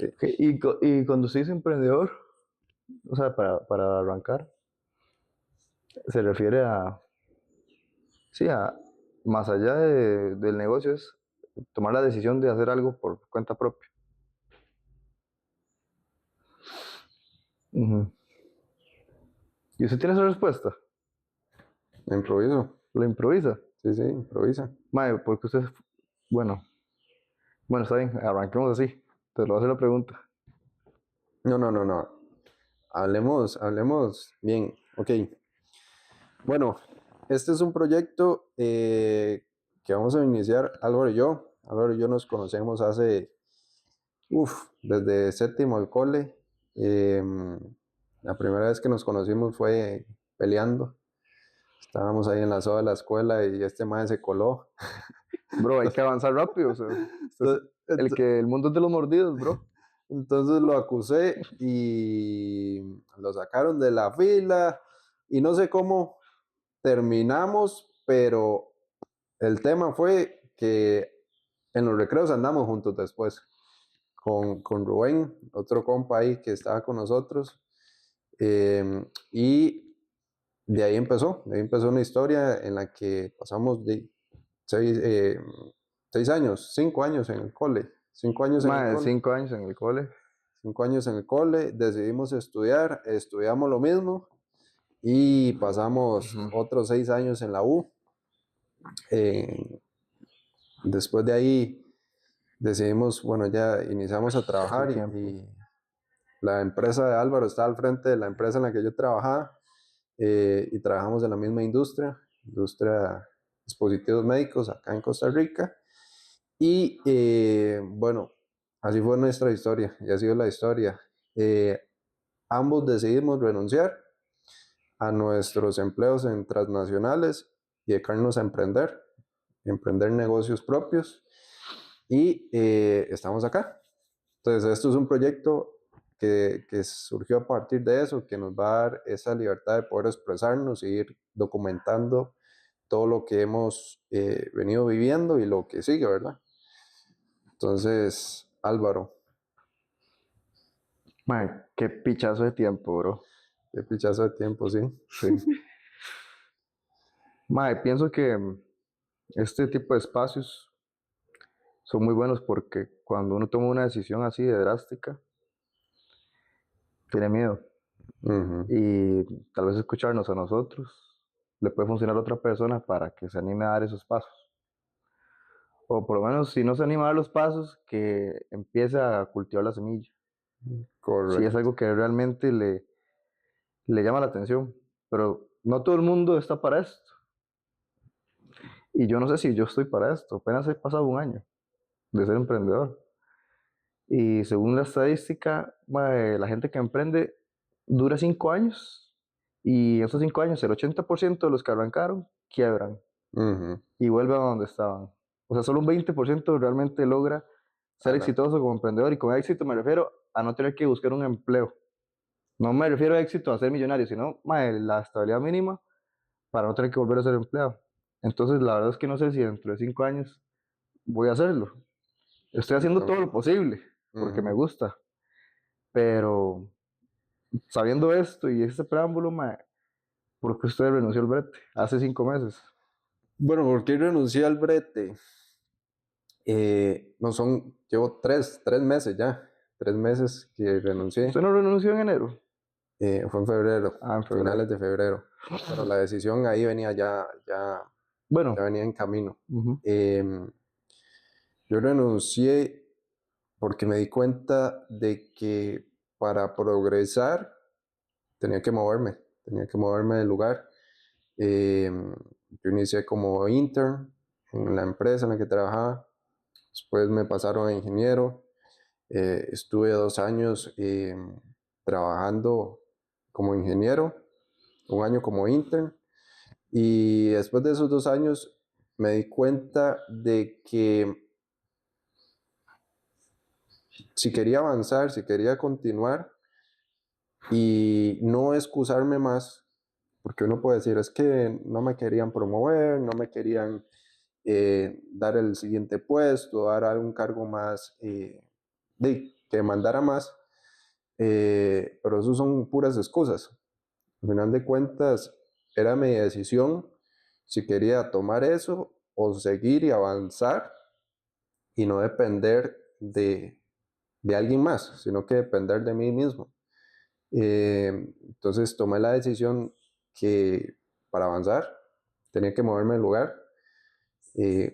Ok, y cuando usted dice emprendedor, o sea, para arrancar, se refiere a, sí, a, más allá del negocio es tomar la decisión de hacer algo por cuenta propia. Ujú. ¿Y usted tiene esa respuesta? Improviso. ¿La improvisa? Sí, sí, improvisa. Mae, porque usted, bueno, bueno, está bien, arranquemos así. Te lo voy a hacer la pregunta. No, no, no, no. Hablemos bien. Ok. Bueno, este es un proyecto que vamos a iniciar Álvaro y yo. Álvaro y yo nos conocemos desde séptimo al cole. La primera vez que nos conocimos fue peleando. Estábamos ahí en la soda de la escuela y este man se coló. Bro, hay que avanzar rápido, o sea, usted es el mundo es de los mordidos, bro. Entonces lo acusé y lo sacaron de la fila y no sé cómo terminamos, pero el tema fue que en los recreos andamos juntos después con Rubén, otro compa ahí que estaba con nosotros, y de ahí empezó una historia en la que pasamos de 6 años, 5 años en el cole, 5 años en el Mae, cole. 5 años en el cole. 5 años en el cole, decidimos estudiar, estudiamos lo mismo y pasamos Ujú. otros 6 años en la U. Eh, Después de ahí decidimos, bueno, ya iniciamos a Hace trabajar tiempo. y la empresa de Álvaro está al frente de la empresa en la que yo trabajaba, y trabajamos en la misma industria de dispositivos médicos acá en Costa Rica. Y bueno, así fue nuestra historia y ha sido la historia. Eh, Ambos decidimos renunciar a nuestros empleos en transnacionales y dedicarnos a emprender negocios propios y estamos acá. Entonces, esto es un proyecto que surgió a partir de eso, que nos va a dar esa libertad de poder expresarnos e ir documentando todo lo que hemos venido viviendo y lo que sigue, ¿verdad? Entonces, Álvaro, Mae, qué pichazo de tiempo, bro. qué pichazo de tiempo, sí. Sí. Mae, pienso que este tipo de espacios son muy buenos porque cuando uno toma una decisión así de drástica, tiene miedo. Ujú. Y tal vez escucharnos a nosotros le puede funcionar a otra persona para que se anime a dar esos pasos. O por lo menos, si no se anima a dar los pasos, que empiece a cultivar la semilla. Si es Correcto. algo que realmente le llama la atención. Pero no todo el mundo está para esto. Y yo no sé si yo estoy para esto. Apenas he pasado un año de ser emprendedor. Y según la estadística, mae, la gente que emprende dura 5 años. Y en esos 5 años, el 80% de los que arrancaron quiebran Ujú. y vuelven a donde estaban. O sea, solo un 20% realmente logra ser Ala. exitoso como emprendedor. Y con éxito me refiero a no tener que buscar un empleo. No me refiero a éxito a ser millonario, sino mae, la estabilidad mínima para no tener que volver a ser empleado. Entonces, la verdad es que no sé si dentro de 5 años voy a hacerlo. Estoy haciendo todo lo posible porque me Ujú. gusta, pero sabiendo esto y este preámbulo, mae, ¿por qué usted renunció al brete hace 5 meses? Bueno, ¿por qué renuncié al brete? No son, llevo tres meses ya, 3 meses que ¿Usted renuncié. no renunció en enero? Fue en febrero, Ah, en febrero. finales de febrero. Pero la decisión ahí venía ya Bueno, venía en camino. ujú, Em, yo renuncié porque me di cuenta de que para progresar tenía que moverme del lugar. Em, yo inicié como intern en la empresa en la que trabajaba, después me pasaron a ingeniero. Estuve 2 años trabajando como ingeniero, un año como intern, y después de esos 2 años me di cuenta de que si quería avanzar, si quería continuar y no excusarme más, porque uno puede decir, es que no me querían promover, no me querían dar el siguiente puesto, dar algún cargo más que demandara más, pero eso son puras excusas. Al final de cuentas, era mi decisión si quería tomar eso o seguir y avanzar y no depender de alguien más, sino que depender de mí mismo. Entonces tomé la decisión que para avanzar tenía que moverme del lugar.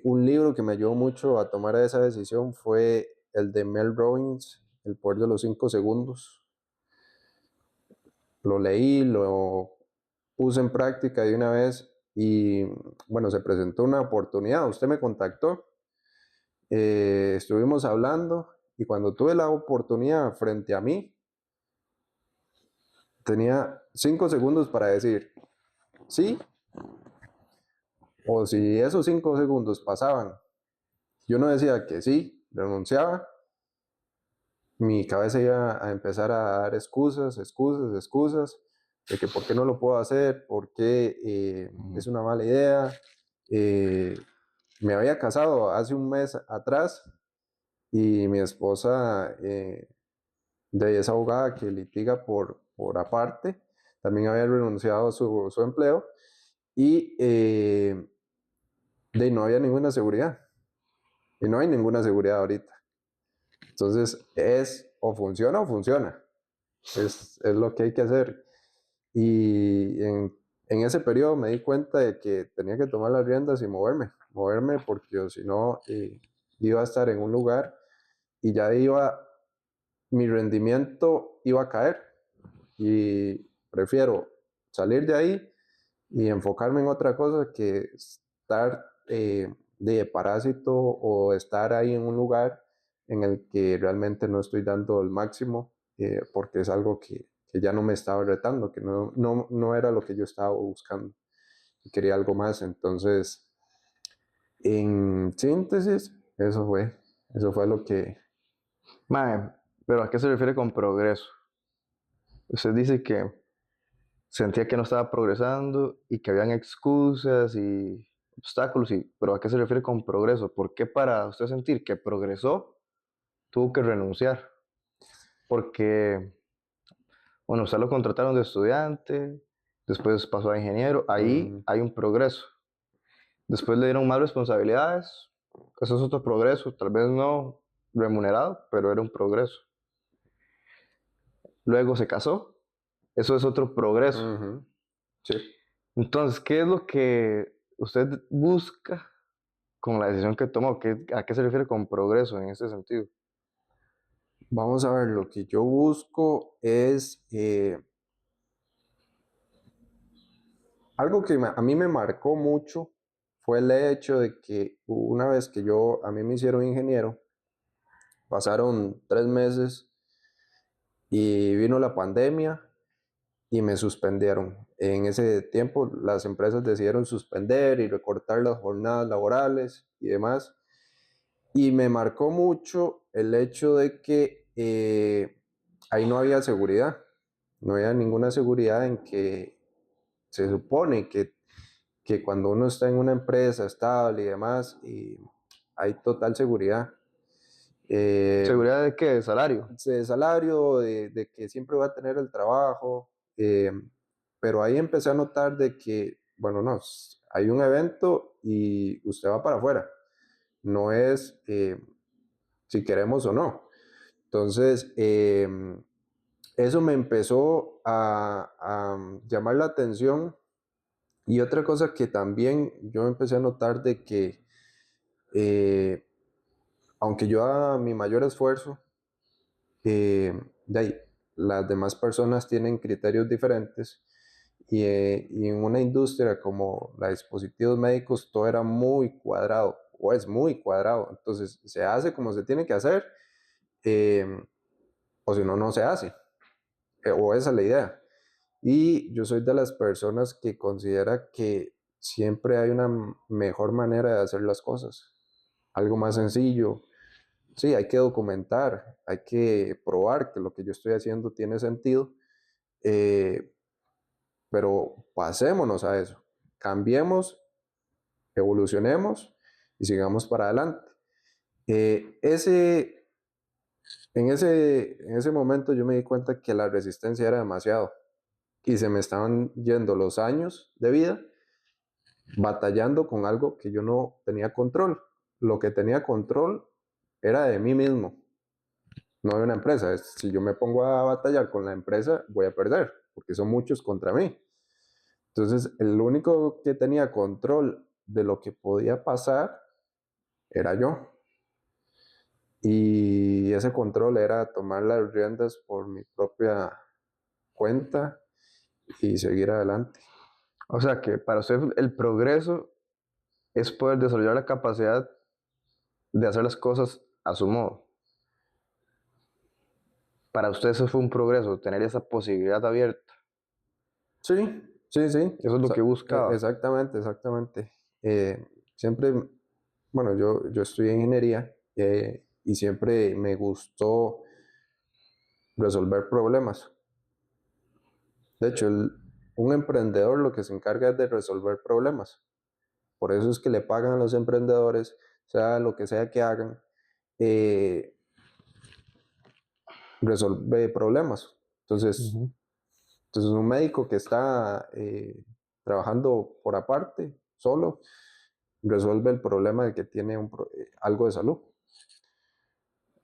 Un libro que me ayudó mucho a tomar esa decisión fue el de Mel Robbins, El poder de los 5 segundos. Lo leí, lo puse en práctica de una vez y bueno, se presentó una oportunidad. Usted me contactó, estuvimos hablando y cuando tuve la oportunidad frente a mí, tenía 5 segundos para decir sí, o si esos 5 segundos pasaban, yo no decía que sí, renunciaba, mi cabeza iba a empezar a dar excusas, de que por qué no lo puedo hacer, por qué es una mala idea. Me había casado hace un mes atrás y mi esposa de esa abogada que litiga por aparte, también había renunciado a su empleo y no había ninguna seguridad. Y no hay ninguna seguridad ahorita. Entonces es o funciona. Es lo que hay que hacer. Y en ese periodo me di cuenta de que tenía que tomar las riendas y moverme porque si no iba a estar en un lugar y mi rendimiento iba a caer y prefiero salir de ahí y enfocarme en otra cosa que estar de parásito o estar ahí en un lugar en el que realmente no estoy dando el máximo porque es algo que ya no me estaba retando, que no era lo que yo estaba buscando y quería algo más. Entonces, en síntesis, eso fue lo que... Mae, pero ¿a qué se refiere con progreso? Usted dice que sentía que no estaba progresando y que habían excusas y obstáculos, pero ¿a qué se refiere con progreso? ¿Por qué para usted sentir que progresó tuvo que renunciar? Porque, bueno, usted lo contrataron de estudiante, después pasó a ingeniero, ahí mm, hay un progreso. Después le dieron más responsabilidades, eso es otro progreso, tal vez no remunerado, pero era un progreso. Luego se casó, eso es otro progreso. ujú, sí. Entonces, ¿qué es lo que usted busca con la decisión que tomó? ¿A qué se refiere con progreso en ese sentido? Vamos a ver, lo que yo busco es algo que a mí me marcó mucho fue el hecho de que una vez que a mí me hicieron ingeniero, pasaron 3 meses y vino la pandemia y me suspendieron. En ese tiempo las empresas decidieron suspender y recortar las jornadas laborales y demás. Y me marcó mucho el hecho de que ahí no había seguridad, no había ninguna seguridad en que se supone que cuando uno está en una empresa estable y demás, y hay total seguridad. ¿Seguridad de qué? ¿De salario? De salario, de que siempre va a tener el trabajo, pero ahí empecé a notar de que, bueno, no, hay un evento y usted va para afuera, no es si queremos o no. Entonces, eso me empezó a llamar la atención y otra cosa que también yo empecé a notar de que, eh, aunque yo haga mi mayor esfuerzo, de ahí, las demás personas tienen criterios diferentes y en una industria como la de dispositivos médicos todo era muy cuadrado o es muy cuadrado, entonces se hace como se tiene que hacer eh, o si no, no se hace, o esa es la idea. Y yo soy de las personas que considera que siempre hay una mejor manera de hacer las cosas, algo más sencillo. Sí, hay que documentar, hay que probar que lo que yo estoy haciendo tiene sentido, eh, pero pasémonos a eso, cambiemos, evolucionemos y sigamos para adelante. Ese En ese momento yo me di cuenta que la resistencia era demasiado y se me estaban yendo los años de vida batallando con algo que yo no tenía control. Lo que tenía control era de mí mismo, no de una empresa. Si yo me pongo a batallar con la empresa, voy a perder, porque son muchos contra mí. Entonces, el único que tenía control de lo que podía pasar era yo. Y ese control era tomar las riendas por mi propia cuenta y seguir adelante. O sea que para usted el progreso es poder desarrollar la capacidad de hacer las cosas a su modo. Para usted eso fue un progreso, tener esa posibilidad abierta. Sí, sí, sí. Eso es lo que buscaba. Exactamente, exactamente. Eh, siempre, bueno, yo estudié ingeniería y siempre me gustó resolver problemas. De hecho, un emprendedor lo que se encarga es de resolver problemas. Por eso es que le pagan a los emprendedores, sea lo que sea que hagan, eh, resolver problemas. Entonces, Ujú. entonces un médico que está trabajando por aparte, solo, resuelve el problema de que tiene algo de salud.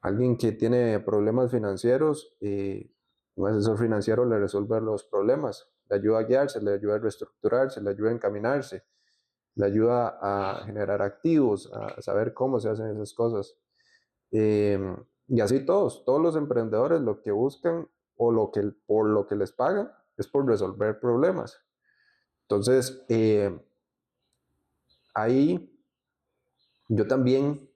Alguien que tiene problemas financieros, un asesor financiero le resuelve los problemas, le ayuda a guiarse, le ayuda a reestructurarse, le ayuda a encaminarse, le ayuda a generar activos, a saber cómo se hacen esas cosas. Eh, y así todos los emprendedores lo que buscan o por lo que les pagan es por resolver problemas. Entonces, ahí yo también,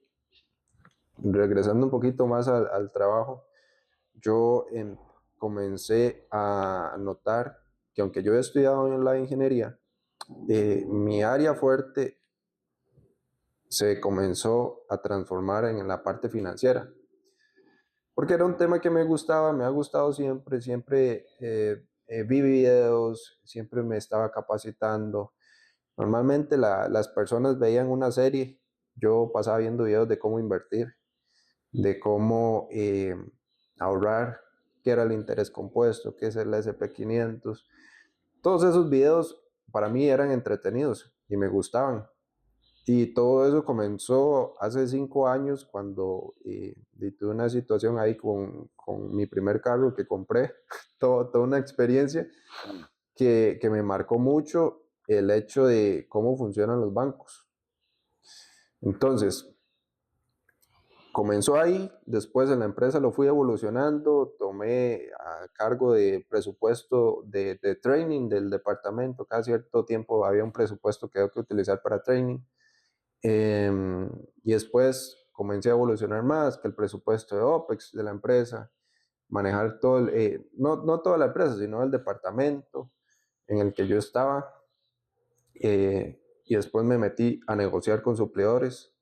regresando un poquito más al trabajo, yo comencé a notar que aunque yo he estudiado en la ingeniería, mi área fuerte se comenzó a transformar en la parte financiera, porque era un tema que me gustaba, me ha gustado siempre, siempre vi videos, siempre me estaba capacitando. Normalmente las personas veían una serie, yo pasaba viendo videos de cómo invertir, de cómo ahorrar, qué era el interés compuesto, qué es el SP500. Todos esos videos para mí eran entretenidos y me gustaban. Y todo eso comenzó hace 5 años cuando tuve una situación ahí con mi primer carro que compré, toda una experiencia que me marcó mucho el hecho de cómo funcionan los bancos. Entonces, comenzó ahí, después en la empresa lo fui evolucionando, tomé a cargo de presupuesto de training del departamento, cada cierto tiempo había un presupuesto que había que utilizar para training. Y después comencé a evolucionar más, que el presupuesto de OPEX de la empresa, manejar todo, no toda la empresa, sino el departamento en el que yo estaba. Y después me metí a negociar con suplidores.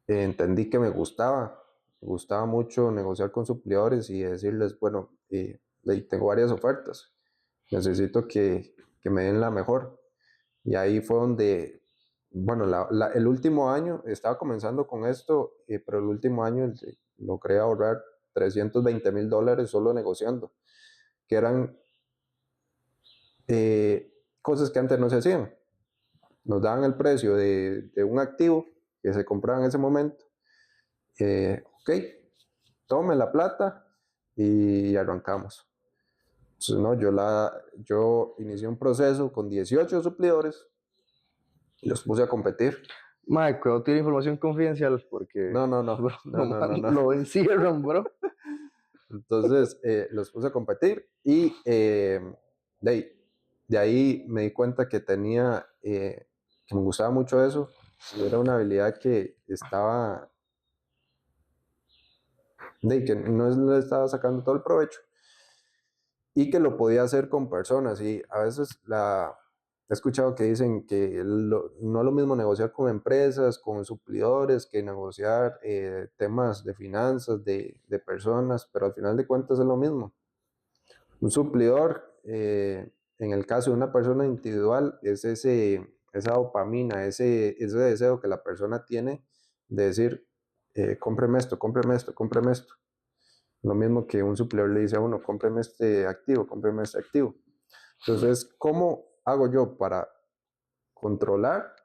Entendí que me gustaba mucho negociar con suplidores y decirles, bueno, tengo varias ofertas, necesito que me den la mejor. Y ahí fue donde, bueno, el último año, estaba comenzando con esto, pero el último año logré ahorrar $320,000 solo negociando, que eran cosas que antes no se hacían. Nos daban el precio de un activo que se compraba en ese momento. Ok, tome la plata y arrancamos. Entonces, no, yo inicié un proceso con 18 suplidores y los puse a competir. Mike, cuidado, tiene información confidencial porque No, no, no, bro, no, no, no, no. lo encierran, bro. Entonces los puse a competir y de ahí me di cuenta que que me gustaba mucho eso. Y era una habilidad que que no le estaba sacando todo el provecho y que lo podía hacer con personas. Y a veces he escuchado que dicen que no es lo mismo negociar con empresas, con suplidores, que negociar temas de finanzas, de personas, pero al final de cuentas es lo mismo. Un suplidor, en el caso de una persona individual, es esa dopamina, ese deseo que la persona tiene de decir, cómpreme esto, cómpreme esto, cómpreme esto. Lo mismo que un suplidor le dice a uno, cómpreme este activo, cómpreme este activo. Entonces, ¿cómo hago yo para controlar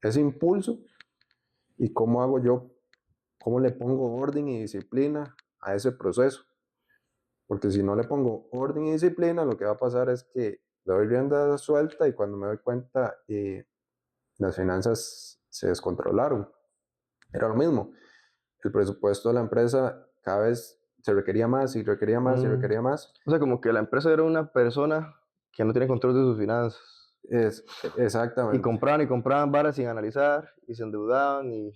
ese impulso? ¿Y cómo hago yo, cómo le pongo orden y disciplina a ese proceso? Porque si no le pongo orden y disciplina, lo que va a pasar es que le doy rienda suelta y cuando me doy cuenta, las finanzas se descontrolaron. Era lo mismo. El presupuesto de la empresa cada vez se requería más y requería más y Mm. requería más. O sea, como que la empresa era una persona que no tiene control de sus finanzas. Es, Y exactamente. compraban varas sin analizar y se endeudaban y...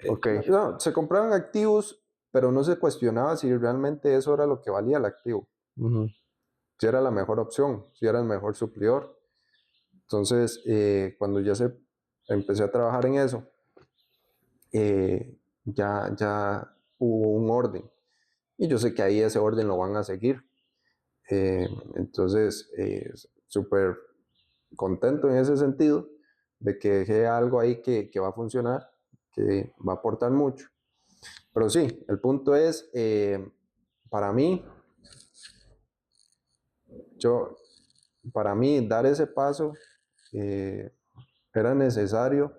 Ok. No, se compraban activos, pero no se cuestionaba si realmente eso era lo que valía el activo, Ujú. si era la mejor opción, si era el mejor suplidor. Entonces, cuando empecé a trabajar en eso, ya hubo un orden. Y yo sé que ahí ese orden lo van a seguir. Entonces, súper contento en ese sentido de que dejé algo ahí que va a funcionar, que va a aportar mucho. Pero sí, el punto es, para mí, yo, para mí dar ese paso eh, era necesario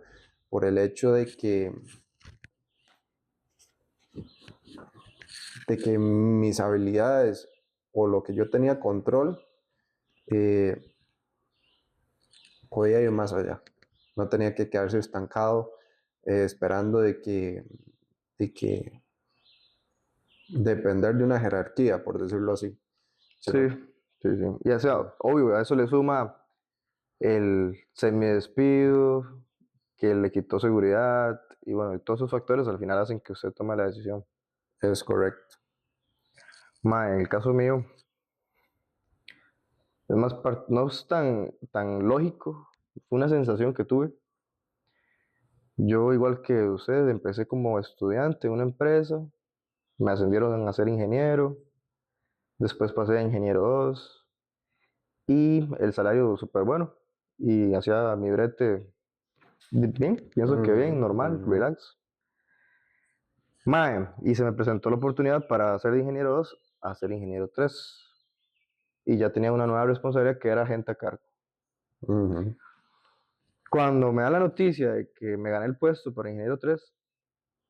por el hecho de que mis habilidades o lo que yo tenía control eh, podía ir más allá. No tenía que quedarse estancado esperando de que depender de una jerarquía, por decirlo así. Sí, Sino, sí, sí. Y o sea, obvio, a eso le suma el semidespido, que le quitó seguridad, y bueno, y todos esos factores al final hacen que usted tome la decisión. es correcto. En el caso mío, es más, no es tan lógico, fue una sensación que tuve. Yo, igual que usted, empecé como estudiante en una empresa, me ascendieron a ser ingeniero, después pasé a ingeniero 2 y el salario súper bueno, y hacía mi brete bien, pienso que bien, normal, Ujú. relax. Y se me presentó la oportunidad para ser de ingeniero 2 a ser ingeniero 3 y ya tenía una nueva responsabilidad que era gente a cargo. Ujú. Cuando me da la noticia de que me gané el puesto para ingeniero 3,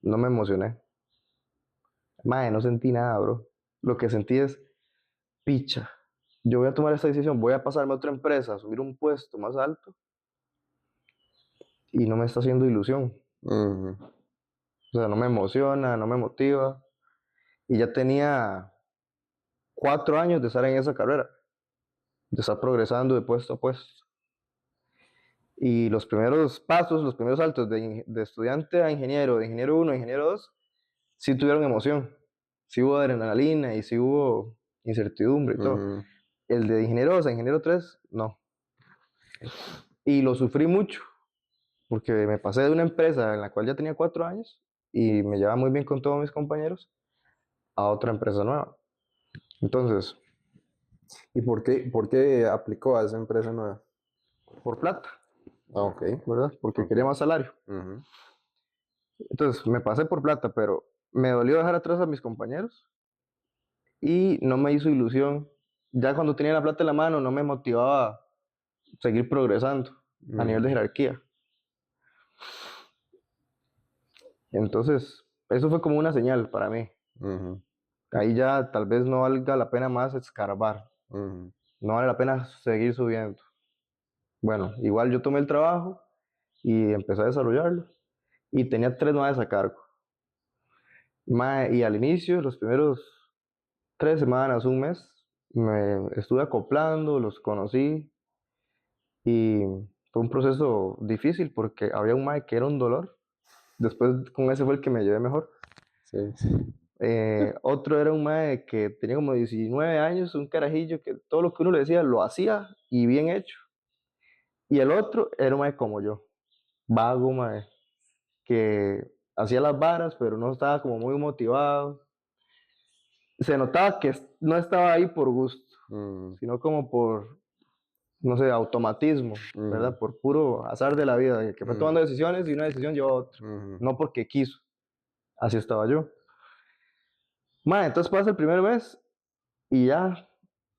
no me emocioné. No sentí nada, bro. Lo que sentí es, picha, yo voy a tomar esta decisión, voy a pasarme a otra empresa, a subir un puesto más alto y no me está haciendo ilusión. Ujú. O sea, no me emociona, no me motiva. Y ya tenía 4 años de estar en esa carrera, de estar progresando de puesto a puesto. Y los primeros pasos, los primeros saltos de estudiante a ingeniero, de ingeniero 1 a ingeniero 2, sí tuvieron emoción. Sí hubo adrenalina y sí hubo incertidumbre y todo. Ujú. El de ingeniero 2 a ingeniero 3, no. Y lo sufrí mucho, porque me pasé de una empresa en la cual ya tenía 4 años y me llevaba muy bien con todos mis compañeros a otra empresa nueva. Entonces, ¿Y por qué aplicó a esa empresa nueva? por plata, Ah, ok. ¿verdad? Porque Ok. quería más salario. Ujú. Entonces, me pasé por plata, pero me dolió dejar atrás a mis compañeros y no me hizo ilusión. Ya cuando tenía la plata en la mano, no me motivaba a seguir progresando a nivel de Ujú. jerarquía. Entonces, eso fue como una señal para mí. Ujú. Ahí ya tal vez no valga la pena más escarbar, Ujú. no vale la pena seguir subiendo. Bueno, igual yo tomé el trabajo y empecé a desarrollarlo y tenía 3 nuevas a cargo. Y al inicio, los primeros 3 semanas, un mes, me estuve acoplando, los conocí y fue un proceso difícil porque había un mae que era un dolor. Después con ese fue el que me llevé mejor. Sí. Otro era un mae que tenía como 19 años, un carajillo que todo lo que uno le decía lo hacía y bien hecho. Y el otro era un mae como yo, vago, mae, que hacía las varas, pero no estaba como muy motivado. Se notaba que no estaba ahí por gusto, Ujú. sino como por, no sé, automatismo, Ujú. ¿verdad? Por puro azar de la vida, de que fue Ujú. tomando decisiones y una decisión llevó a otra, Ujú. no porque quiso. Así estaba yo. Mae, entonces pasa el primer mes y ya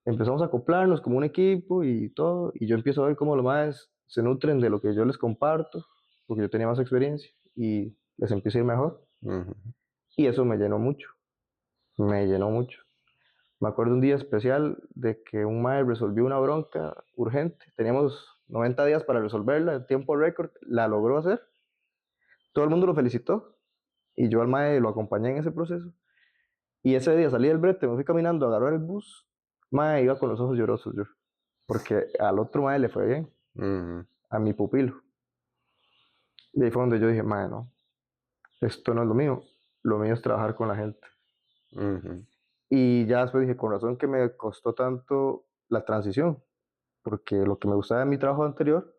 empezamos a acoplarnos como un equipo y todo, y yo empiezo a ver cómo los maes se nutren de lo que yo les comparto, porque yo tenía más experiencia y les empieza a ir mejor. Ujú. Y eso me llenó mucho. Me acuerdo un día especial de que un mae resolvió una bronca urgente, teníamos 90 días para resolverla en tiempo récord, la logró hacer, todo el mundo lo felicitó y yo al mae lo acompañé en ese proceso. Y ese día salí del brete, me fui caminando a agarrar el bus, mae iba con los ojos llorosos yo, porque al otro mae le fue bien, Ujú. a mi pupilo. Y ahí fue donde yo dije, mae, no, esto no es lo mío es trabajar con la gente. Ujú. Y ya después dije, con razón que me costó tanto la transición, porque lo que me gustaba de mi trabajo anterior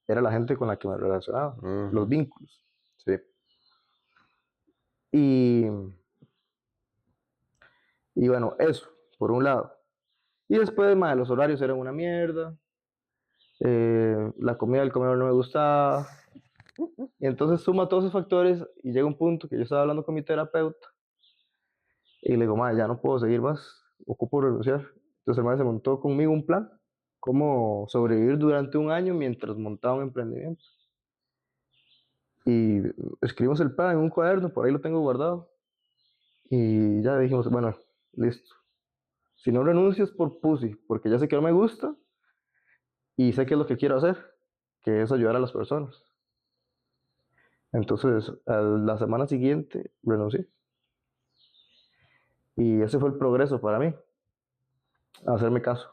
era la gente con la que me relacionaba, los Ujú. vínculos. Sí. Y, y bueno, eso, por un lado. Y después, mae, los horarios eran una mierda, la comida del comedor no me gustaba. Y entonces suma todos esos factores y llega un punto que yo estaba hablando con mi terapeuta y le digo, mae, ya no puedo seguir más, ocupo renunciar. Entonces el mae se montó conmigo un plan, cómo sobrevivir durante un año mientras montaba un emprendimiento. Y escribimos el plan en un cuaderno, por ahí lo tengo guardado. Y ya dijimos, bueno, listo. Si no renuncio es por pussy, porque ya sé que no me gusta y sé que es lo que quiero hacer, que es ayudar a las personas. Entonces, a la semana siguiente renuncié. Y ese fue el progreso para mí, hacerme caso,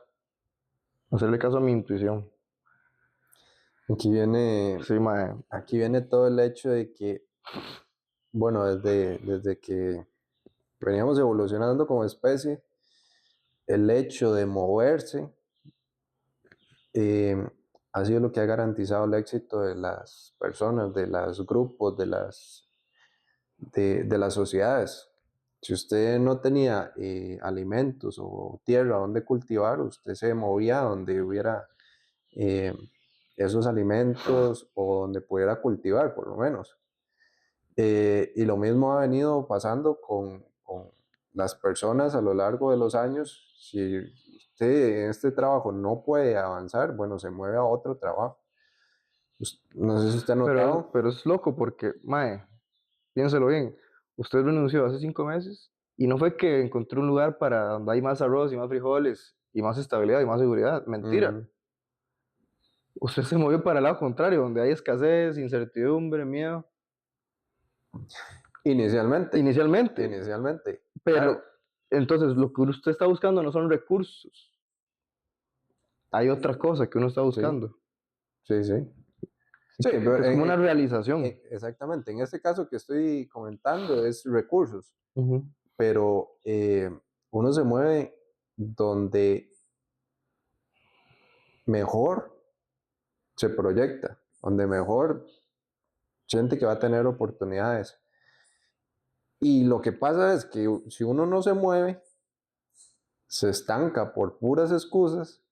hacerle caso a mi intuición. Aquí viene, Sí, mae. aquí viene todo el hecho de que, bueno, desde que veníamos evolucionando como especie, el hecho de moverse eh, ha sido lo que ha garantizado el éxito de las personas, de los grupos, de las sociedades. Si usted no tenía alimentos o tierra donde cultivar, usted se movía donde hubiera eh, esos alimentos o donde pudiera cultivar, por lo menos. Y lo mismo ha venido pasando con las personas a lo largo de los años. Si usted en este trabajo no puede avanzar, bueno, se mueve a otro trabajo. No sé si usted ha notado. Pero es loco porque, mae, piénselo bien. Usted renunció hace 5 meses y no fue que encontró un lugar para donde hay más arroz y más frijoles y más estabilidad y más seguridad. Mentira. Ujú. Usted se movió para el lado contrario, donde hay escasez, incertidumbre, miedo. Inicialmente, Inicialmente. inicialmente, Pero claro, entonces lo que usted está buscando no son recursos. Hay otra cosa que uno está sí, buscando. sí, sí. Sí, pero Es como una realización. exactamente. En este caso que estoy comentando es recursos, Ujú. pero uno se mueve donde mejor se proyecta, donde mejor siente que va a tener oportunidades. Y lo que pasa es que si uno no se mueve, se estanca por puras excusas,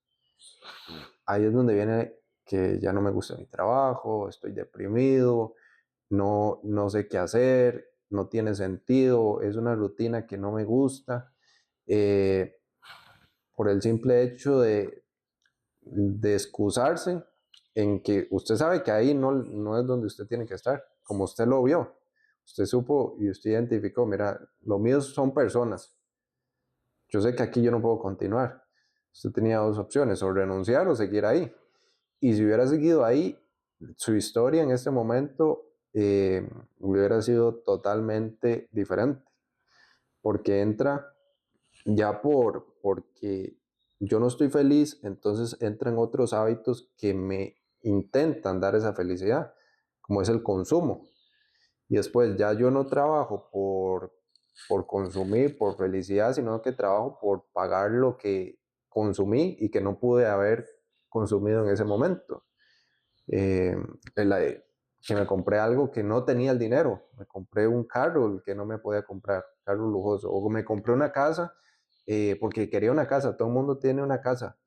ahí es donde viene que ya no me gusta mi trabajo, estoy deprimido, no sé qué hacer, no tiene sentido, es una rutina que no me gusta, eh, por el simple hecho de excusarse en que usted sabe que ahí no es donde usted tiene que estar, como usted lo vio. Usted supo y usted identificó, mira, lo mío son personas. Yo sé que aquí yo no puedo continuar. Usted tenía dos opciones, o renunciar o seguir ahí. Y si hubiera seguido ahí, su historia en este momento hubiera sido totalmente diferente, porque entra ya porque yo no estoy feliz, entonces entran otros hábitos que me intentan dar esa felicidad, como es el consumo. Y después ya yo no trabajo por consumir, por felicidad, sino que trabajo por pagar lo que consumí y que no pude haber consumido en ese momento. Eh, que me compré algo que no tenía el dinero, me compré un carro que no me podía comprar, carro lujoso, o me compré una casa porque quería una casa, todo el mundo tiene una casa,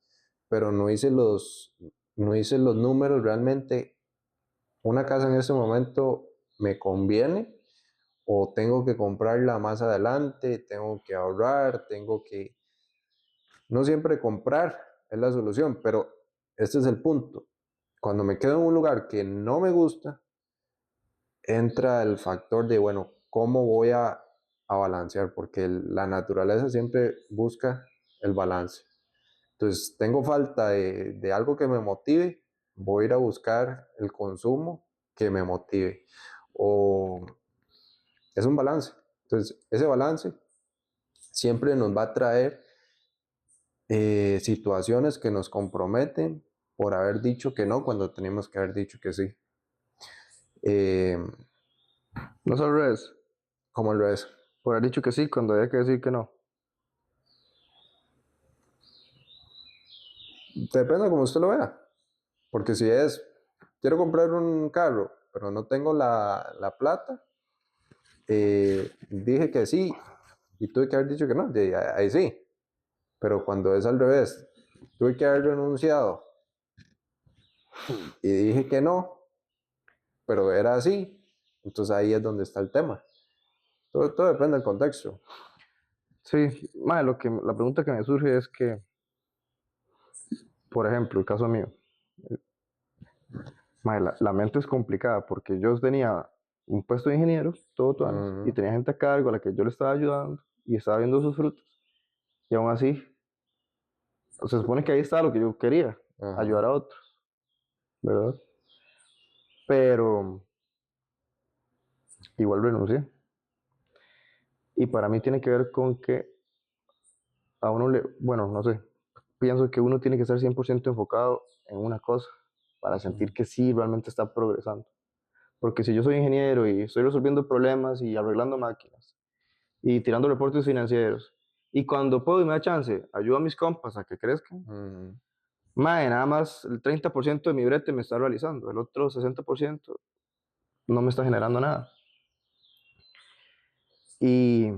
pero no hice los números realmente, una casa en ese momento me conviene o tengo que comprarla más adelante, tengo que ahorrar, no siempre comprar es la solución, pero este es el punto. Cuando me quedo en un lugar que no me gusta, entra el factor de, bueno, ¿cómo voy a balancear? Porque la naturaleza siempre busca el balance. Entonces, tengo falta de algo que me motive, voy a ir a buscar el consumo que me motive. O es un balance. Entonces, ese balance siempre nos va a traer situaciones que nos comprometen por haber dicho que no cuando teníamos que haber dicho que sí. Eh, No es al revés. ¿Cómo lo es? Por haber dicho que sí cuando había que decir que no. Depende de cómo usted lo vea. Porque si es, quiero comprar un carro, pero no tengo la plata, dije que sí y tuve que haber dicho que no, ahí sí. Pero cuando es al revés, tuve que haber renunciado y dije que no, pero era así, entonces ahí es donde está el tema. Todo depende del contexto. Sí, mae, la pregunta que me surge es que, por ejemplo, el caso mío, mae, la mente es complicada porque yo tenía un puesto de ingeniero, todo tuanis, y Ujú, tenía gente a cargo a la que yo le estaba ayudando y estaba viendo sus frutos. Y aún así, se supone que ahí estaba lo que yo quería, ajá, ayudar a otros, ¿verdad? Pero igual renuncié. Y para mí tiene que ver con que a uno le, bueno, no sé, pienso que uno tiene que estar 100% enfocado en una cosa para sentir ujú, que sí realmente está progresando. Porque si yo soy ingeniero y estoy resolviendo problemas y arreglando máquinas y tirando reportes financieros, y cuando puedo y me da chance, ayudo a mis compas a que crezcan, ujú, mae, nada más el 30% de mi brete me está realizando, el otro 60% no me está generando nada. Y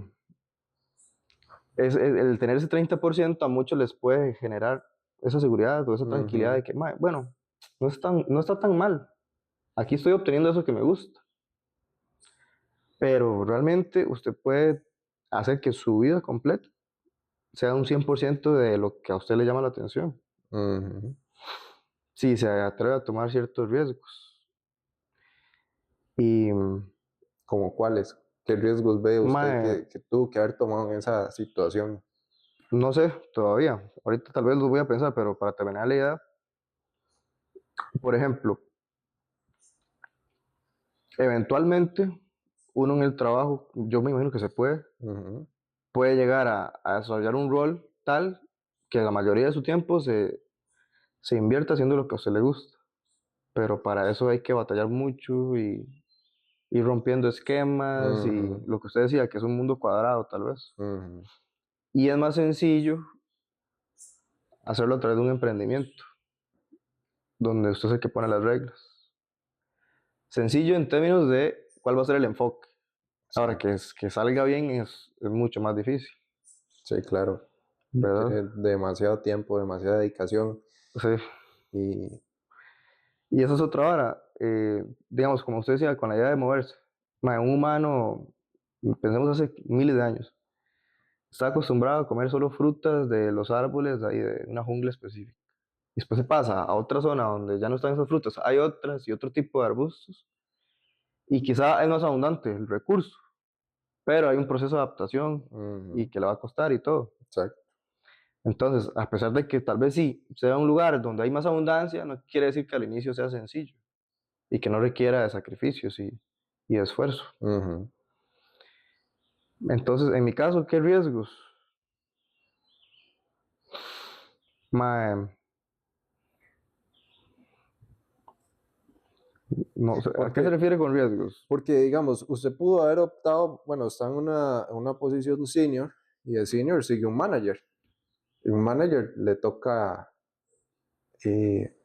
el tener ese 30% a muchos les puede generar esa seguridad o esa tranquilidad ujú, de que, mae, bueno, no está tan mal. Aquí estoy obteniendo eso que me gusta. Pero realmente usted puede hacer que su vida completa sea un 100% de lo que a usted le llama la atención. ujú. Si se atreve a tomar ciertos riesgos. Y, ¿Cómo cuáles? ¿Qué riesgos ve usted mae, que tuvo que haber tomado en esa situación? no sé todavía. Ahorita tal vez lo voy a pensar, pero para terminar la idea, por ejemplo, eventualmente uno en el trabajo, yo me imagino que se Ujú, puede llegar a desarrollar un rol tal que la mayoría de su tiempo se invierta haciendo lo que a usted le gusta. Pero para eso hay que batallar mucho y ir rompiendo esquemas y ujú, lo que usted decía, que es un mundo cuadrado tal vez. ujú. Y es más sencillo hacerlo a través de un emprendimiento, donde usted es el que pone las reglas. Sencillo en términos de cuál va a ser el enfoque. Ahora, Exacto. que salga bien es mucho más difícil, Sí, claro. ¿verdad? Requiere demasiado tiempo, demasiada dedicación Sí. y Y esa es otra vara. Digamos, como usted decía, con la idea de moverse. Un humano, pensemos hace miles de años, está acostumbrado a comer solo frutas de los árboles de ahí, de una jungla específica. Y después se pasa a otra zona donde ya no están esas frutas, hay otras y otro tipo de arbustos. Y quizá es más abundante el recurso, pero hay un proceso de adaptación ujú, y que le va a costar y todo. exacto. Entonces, a pesar de que tal vez sí sea un lugar donde hay más abundancia, no quiere decir que al inicio sea sencillo y que no requiera de sacrificios y de esfuerzo. Ujú. Entonces, en mi caso, ¿qué riesgos? Mae, no sé, ¿a qué se Porque, refiere con riesgos? porque, digamos, usted pudo haber optado, bueno, está en una posición senior y el senior sigue un manager. Y un manager le toca eh,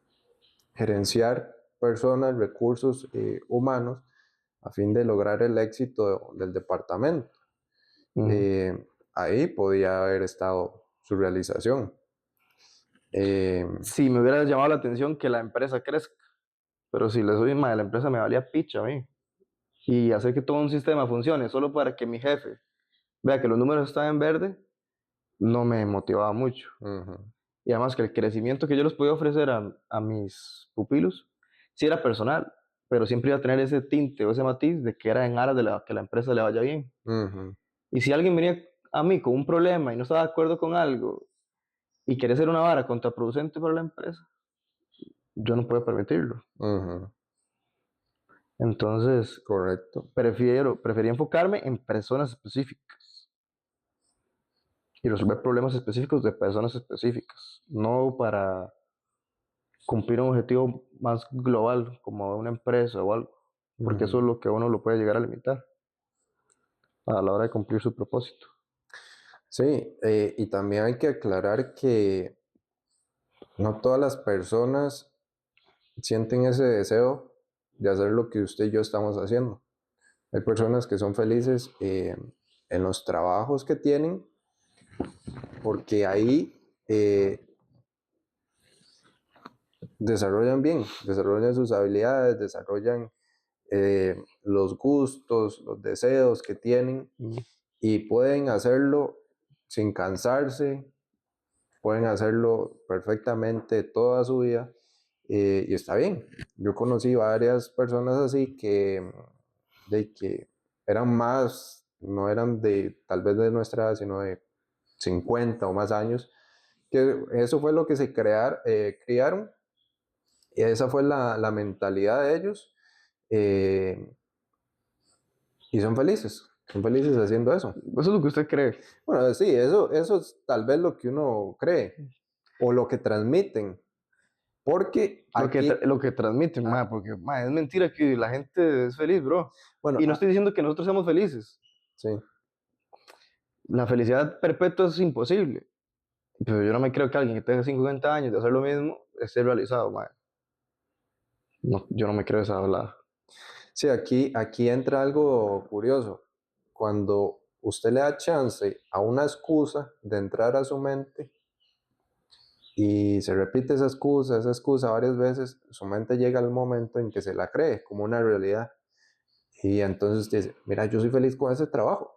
gerenciar personas, recursos humanos a fin de lograr el éxito del departamento. Ujú. Eh, Ahí podía haber estado su realización. Eh, Si me hubiera llamado la atención que la empresa crezca, pero si le soy mae, la empresa me valía picha a mí. y hacer que todo un sistema funcione solo para que mi jefe vea que los números están en verde, no me motivaba mucho. Ujú, Y además que el crecimiento que yo les podía ofrecer a mis pupilos, sí era personal, pero siempre iba a tener ese tinte o ese matiz de que era en aras de que la empresa le vaya bien. ujú, Y si alguien venía a mí con un problema y no estaba de acuerdo con algo y quería hacer una vara contraproducente para la empresa, yo no puedo permitirlo. ujú, Entonces, correcto. preferí enfocarme en personas específicas y resolver problemas específicos de personas específicas, no para cumplir un objetivo más global como una empresa o algo, porque eso Ujú. es lo que uno lo puede llegar a limitar a la hora de cumplir su propósito. Sí, y también hay que aclarar que no todas las personas sienten ese deseo de hacer lo que usted y yo estamos haciendo. Hay personas que son felices en los trabajos que tienen porque ahí desarrollan bien, desarrollan sus habilidades, desarrollan los gustos, los deseos que tienen Mm. y pueden hacerlo sin cansarse, pueden hacerlo perfectamente toda su vida y está bien. Yo conocí varias personas así que eran más, no eran de tal vez de nuestra edad, sino de 50 o más años, que eso fue lo que criaron y esa fue la mentalidad de ellos eh, y son felices haciendo eso. Eso es lo que usted cree. Bueno, sí, eso es tal vez lo que uno cree o lo que transmiten, porque aquí, Lo que transmiten, ah, porque es mentira que la gente es feliz, bro. bueno, Y no estoy diciendo que nosotros seamos felices. sí, La felicidad perpetua es imposible. Pero yo no me creo que alguien que tenga 50 años de hacer lo mismo esté realizado, mae. No, yo no me creo esa hablada. sí, aquí entra algo curioso. Cuando usted le da chance a una excusa de entrar a su mente y se repite esa excusa varias veces, su mente llega al momento en que se la cree como una realidad. Y entonces dice, mira, yo soy feliz con ese trabajo,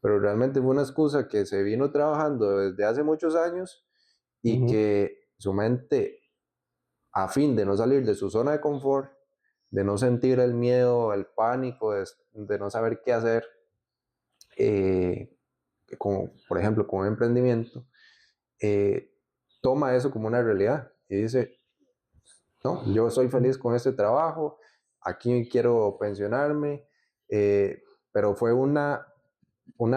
pero realmente fue una excusa que se vino trabajando desde hace muchos años y Ujú. que su mente, a fin de no salir de su zona de confort, de no sentir el miedo, el pánico, de no saber qué hacer, eh, como por ejemplo con un emprendimiento, eh, toma eso como una realidad y dice, no, yo soy feliz con este trabajo, aquí quiero pensionarme, pero fue una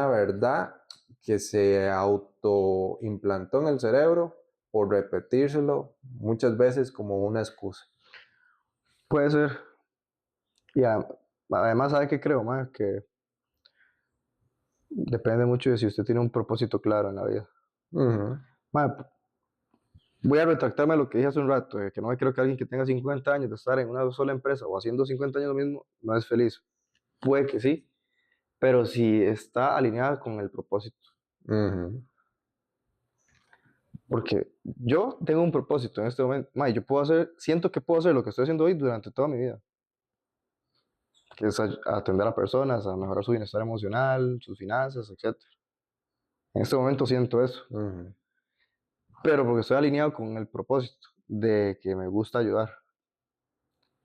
verdad que se autoimplantó en el cerebro por repetírselo muchas veces como una excusa. Puede ser. Y además, ¿sabe qué creo, mae? Que depende mucho de si usted tiene un propósito claro en la vida. Ujú, Mae, voy a retractarme a lo que dije hace un rato, de que no me creo que alguien que tenga 50 años de estar en una sola empresa o haciendo 50 años lo mismo no es feliz. Puede que sí, pero si está alineada con el propósito. ujú, Porque yo tengo un propósito en este momento. Mae, yo puedo hacer, siento que puedo hacer lo que estoy haciendo hoy durante toda mi vida, que es atender a personas, a mejorar su bienestar emocional, sus finanzas, etcétera. En este momento siento eso, ujú. pero porque estoy alineado con el propósito de que me gusta ayudar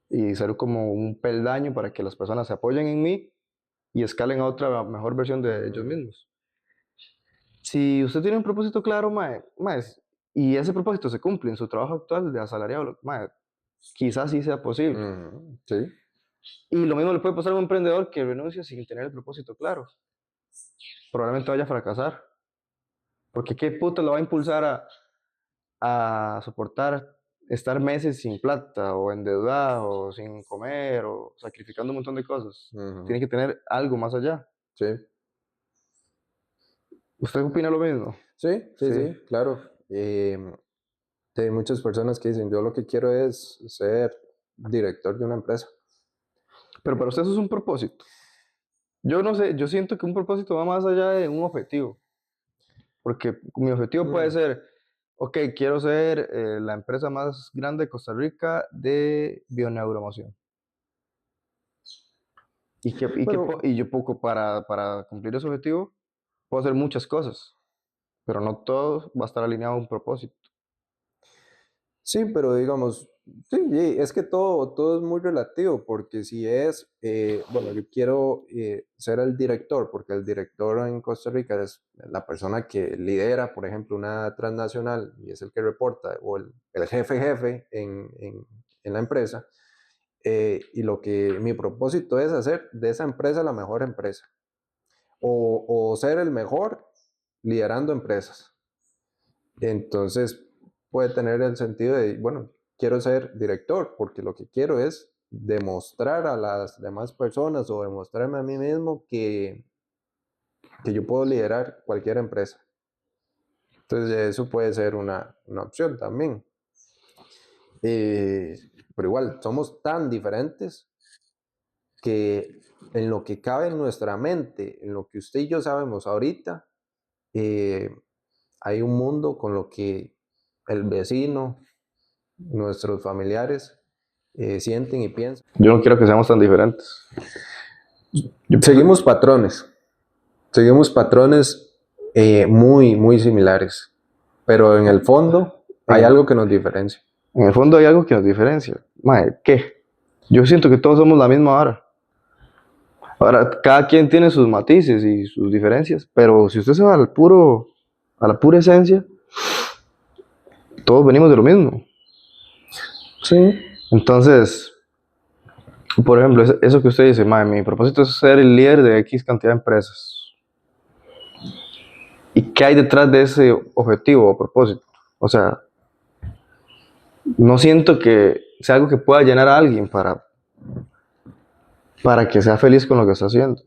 y ser como un peldaño para que las personas se apoyen en mí y escalen a otra mejor versión de ellos mismos. Si usted tiene un propósito claro, y ese propósito se cumple en su trabajo actual de asalariado, quizás sí sea posible. Ujú, sí, Y lo mismo le puede pasar a un emprendedor que renuncia sin tener el propósito claro. Probablemente vaya a fracasar. Porque qué puto lo va a impulsar a soportar estar meses sin plata o endeudado o sin comer o sacrificando un montón de cosas. ujú, Tiene que tener algo más allá. sí, ¿Usted opina lo mismo? sí, sí, Sí. sí, claro. Hay muchas personas que dicen, yo lo que quiero es ser director de una empresa. Pero para usted eso es un propósito. Yo no sé, yo siento que un propósito va más allá de un objetivo. Porque mi objetivo puede Mm, ser, ok, quiero ser la empresa más grande de Costa Rica de bioneuromoción. Bueno, y yo poco para cumplir ese objetivo puedo hacer muchas cosas, pero no todo va a estar alineado a un propósito. sí, pero digamos, sí, sí, es que todo es muy relativo, porque si es, bueno, yo quiero ser el director, porque el director en Costa Rica es la persona que lidera, por ejemplo, una transnacional y es el que reporta, o el jefe en la empresa, y lo que mi propósito es hacer de esa empresa la mejor empresa, o ser el mejor liderando empresas. Entonces puede tener el sentido de, bueno, quiero ser director porque lo que quiero es demostrar a las demás personas o demostrarme a mí mismo que yo puedo liderar cualquier empresa. Entonces eso puede ser una opción también. Eh, pero igual, somos tan diferentes que en lo que cabe en nuestra mente, en lo que usted y yo sabemos ahorita, eh, hay un mundo con lo que el vecino, nuestros familiares sienten y piensan. Yo no quiero que seamos tan diferentes. Yo prefiero- Seguimos patrones muy, muy similares, pero en el fondo en hay el, algo que nos diferencia. en el fondo hay algo que nos diferencia. Mae, ¿qué? Yo siento que todos somos la misma vara. Ahora, cada quien tiene sus matices y sus diferencias, pero si usted se va a la pura esencia, todos venimos de lo mismo. Sí. Entonces, por ejemplo, eso que usted dice, "Mae, mi propósito es ser el líder de X cantidad de empresas. ¿Y qué hay detrás de ese objetivo o propósito? O sea, no siento que sea algo que pueda llenar a alguien para que sea feliz con lo que está haciendo.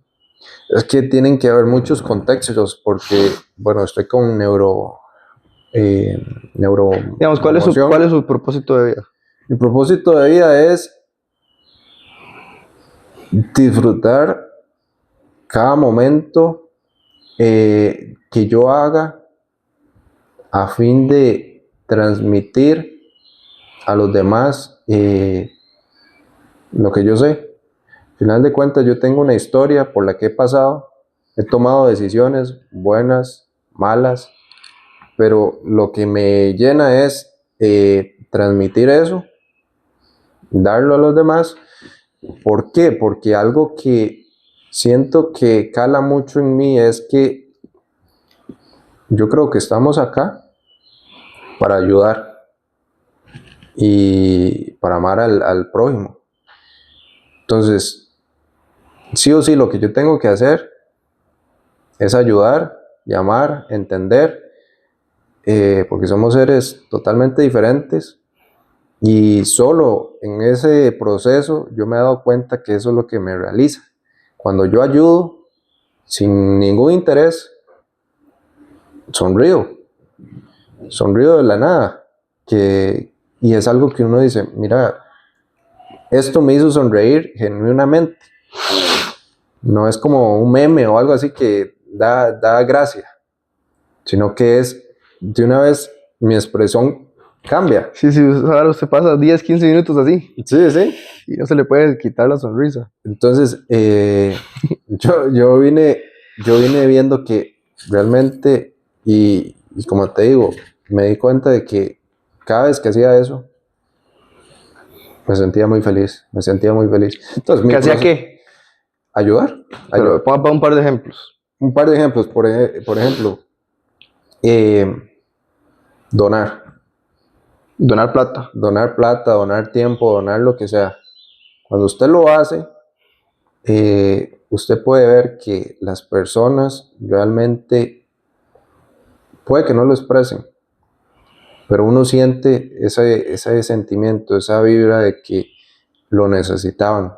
Es que tienen que haber muchos contextos porque, bueno, estoy con eh, Digamos, neuropromoción. cuál es su propósito de vida? Mi propósito de vida es disfrutar cada momento que yo haga a fin de transmitir a los demás lo que yo sé. Al final de cuentas, yo tengo una historia por la que he pasado, he tomado decisiones buenas, malas, pero lo que me llena es transmitir eso, darlo a los demás. ¿Por qué? Porque algo que siento que cala mucho en mí es que yo creo que estamos acá para ayudar y para amar al prójimo. Entonces, sí o sí, lo que yo tengo que hacer es ayudar, llamar, entender, porque somos seres totalmente diferentes y solo en ese proceso yo me he dado cuenta que eso es lo que me realiza. Cuando yo ayudo sin ningún interés, sonrío, sonrío de la nada, y es algo que uno dice, mira, esto me hizo sonreír genuinamente. No es como un meme o algo así que da gracia, sino que es de una vez mi expresión cambia. Sí, sí, ahora usted pasa 10, 15 minutos así Sí, sí. y no se le puede quitar la sonrisa. Entonces, yo vine viendo que realmente, y como te digo, me di cuenta de que cada vez que hacía eso, me sentía muy feliz, me sentía muy feliz. Entonces, ¿Qué hacía qué? ayudar, ayudar. Pero ponga un par de ejemplos. Un par de ejemplos, por ejemplo, eh, donar, Donar plata. donar plata, donar tiempo, donar lo que sea. Cuando usted lo hace, usted puede ver que las personas realmente, puede que no lo expresen, pero uno siente ese sentimiento, esa vibra de que lo necesitaban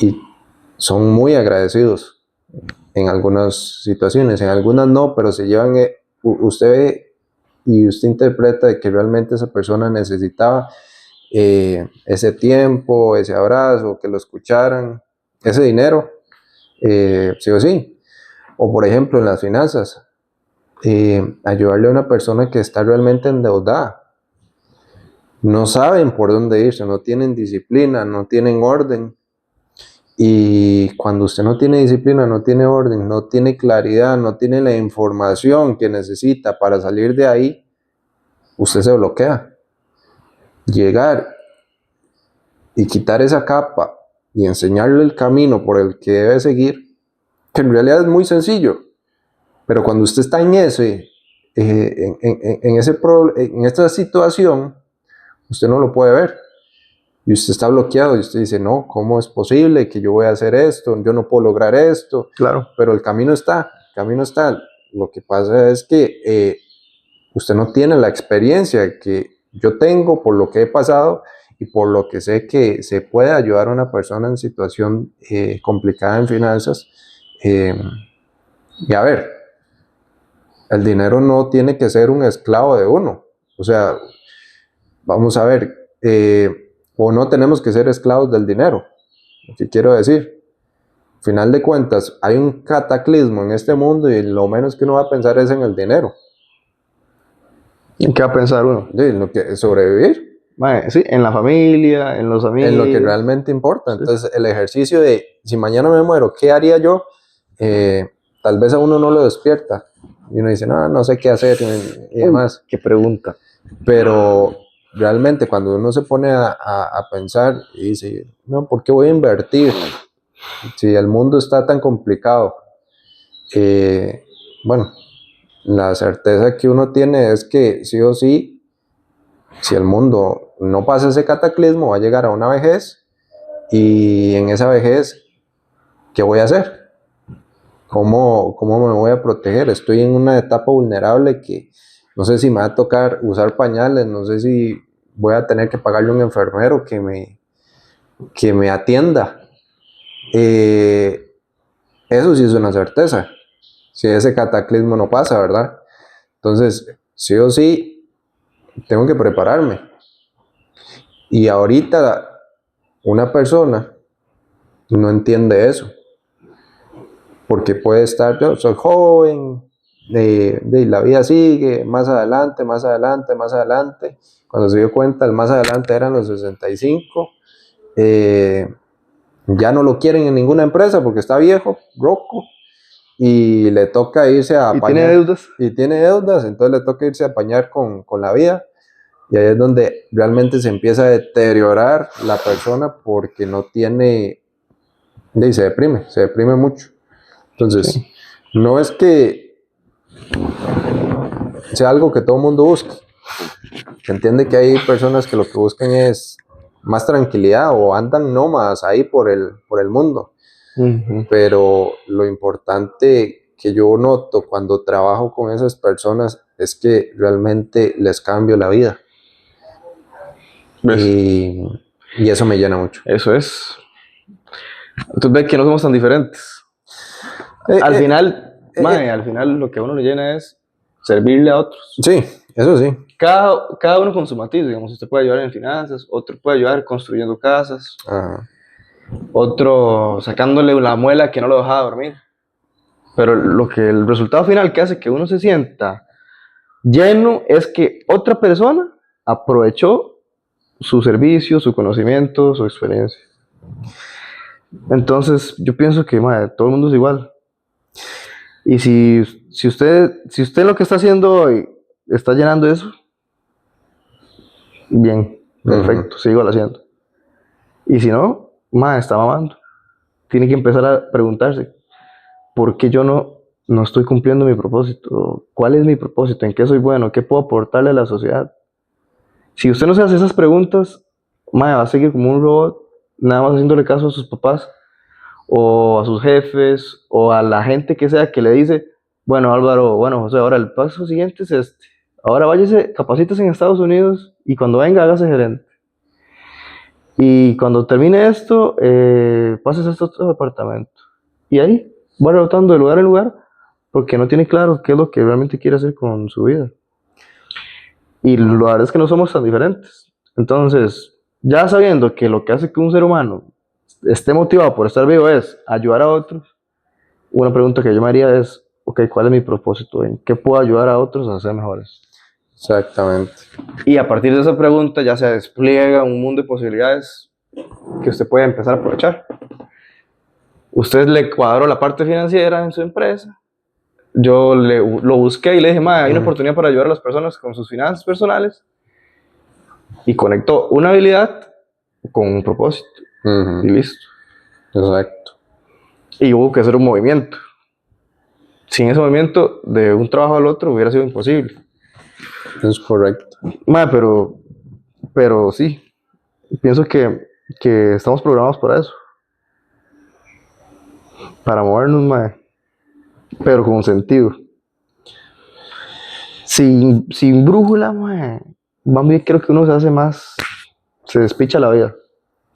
y son muy agradecidos en algunas situaciones, en algunas no, pero se llevan, usted ve y usted interpreta de que realmente esa persona necesitaba ese tiempo, ese abrazo, que lo escucharan, ese dinero, sí o sí. O por ejemplo en las finanzas, ayudarle a una persona que está realmente endeudada. No saben por dónde irse, no tienen disciplina, no tienen orden. Y cuando usted no tiene disciplina, no tiene orden, no tiene claridad, no tiene la información que necesita para salir de ahí, usted se bloquea. Llegar y quitar esa capa y enseñarle el camino por el que debe seguir, que en realidad es muy sencillo, pero cuando usted está en en esta situación, usted no lo puede ver. Y usted está bloqueado y usted dice, no, ¿cómo es posible que yo voy a hacer esto? Yo no puedo lograr esto. Claro. Pero el camino está. Lo que pasa es que usted no tiene la experiencia que yo tengo por lo que he pasado y por lo que sé que se puede ayudar a una persona en situación complicada en finanzas. Y a ver, el dinero no tiene que ser un esclavo de uno. O sea, vamos a ver, o no tenemos que ser esclavos del dinero. ¿Qué quiero decir? Al final de cuentas, hay un cataclismo en este mundo y lo menos que uno va a pensar es en el dinero. ¿En qué va a pensar uno? Sí, en lo que es sobrevivir. Sí, en la familia, en los amigos. En lo que realmente importa. Sí. Entonces, el ejercicio de si mañana me muero, ¿qué haría yo? Tal vez a uno no lo despierta. Y uno dice, no, no sé qué hacer y demás. Qué pregunta. Pero realmente cuando uno se pone a pensar y dice, no, ¿por qué voy a invertir? Si el mundo está tan complicado. Bueno, la certeza que uno tiene es que sí o sí, si el mundo no pasa ese cataclismo, va a llegar a una vejez y en esa vejez, ¿qué voy a hacer? ¿Cómo me voy a proteger? Estoy en una etapa vulnerable que no sé si me va a tocar usar pañales, no sé si voy a tener que pagarle a un enfermero que me atienda. Eso sí es una certeza, si ese cataclismo no pasa, ¿verdad? Entonces, sí o sí, tengo que prepararme. Y ahorita una persona no entiende eso, porque puede estar, yo soy joven, la vida sigue, más adelante, más adelante, más adelante. Cuando se dio cuenta, el más adelante eran los 65. Ya no lo quieren en ninguna empresa porque está viejo, roco, y le toca irse a ¿Y apañar. tiene deudas? Y tiene deudas, entonces le toca irse a apañar con la vida. Y ahí es donde realmente se empieza a deteriorar la persona porque no tiene, y se deprime mucho. Entonces, Sí. no es que sea algo que todo el mundo busque. Se entiende que hay personas que lo que buscan es más tranquilidad o andan nómadas ahí por el mundo. Uh-huh. Pero lo importante que yo noto cuando trabajo con esas personas es que realmente les cambio la vida. ¿Ves? Y eso me llena mucho. Eso es. Entonces ves que no somos tan diferentes. Al final lo que a uno le llena es servirle a otros. Sí, eso sí. Cada uno con su matiz, digamos, usted puede ayudar en finanzas, otro puede ayudar construyendo casas, Ajá. otro sacándole la muela que no lo dejaba dormir. Pero el resultado final que hace que uno se sienta lleno es que otra persona aprovechó su servicio, su conocimiento, su experiencia. Entonces, yo pienso que todo el mundo es igual. Y si usted lo que está haciendo hoy está llenando eso, bien, perfecto, sigo haciendo. Y si no, está mamando. Tiene que empezar a preguntarse, ¿por qué yo no estoy cumpliendo mi propósito? ¿Cuál es mi propósito? ¿En qué soy bueno? ¿Qué puedo aportarle a la sociedad? Si usted no se hace esas preguntas, va a seguir como un robot, nada más haciéndole caso a sus papás, o a sus jefes, o a la gente que sea que le dice, bueno, Álvaro, bueno, José, ahora el paso siguiente es este. Ahora váyase, capacítese en Estados Unidos y cuando venga, hágase gerente. Y cuando termine esto, pases a este otro departamento. Y ahí va rotando de lugar en lugar porque no tiene claro qué es lo que realmente quiere hacer con su vida. Y la verdad es que no somos tan diferentes. Entonces, ya sabiendo que lo que hace que un ser humano esté motivado por estar vivo es ayudar a otros, una pregunta que yo me haría es, ok, ¿cuál es mi propósito? ¿En qué puedo ayudar a otros a ser mejores? Exactamente. Y a partir de esa pregunta ya se despliega un mundo de posibilidades que usted puede empezar a aprovechar. Usted le cuadró la parte financiera en su empresa. Yo lo busqué y le dije, hay una oportunidad para ayudar a las personas con sus finanzas personales. Y conectó una habilidad con un propósito. Y listo. Exacto. Y hubo que hacer un movimiento. Sin ese movimiento, de un trabajo al otro, hubiera sido imposible. Es correcto. Pero sí, pienso que estamos programados para eso. Para movernos, pero con sentido. Sin brújula, más bien creo que uno se hace más, se despicha la vida.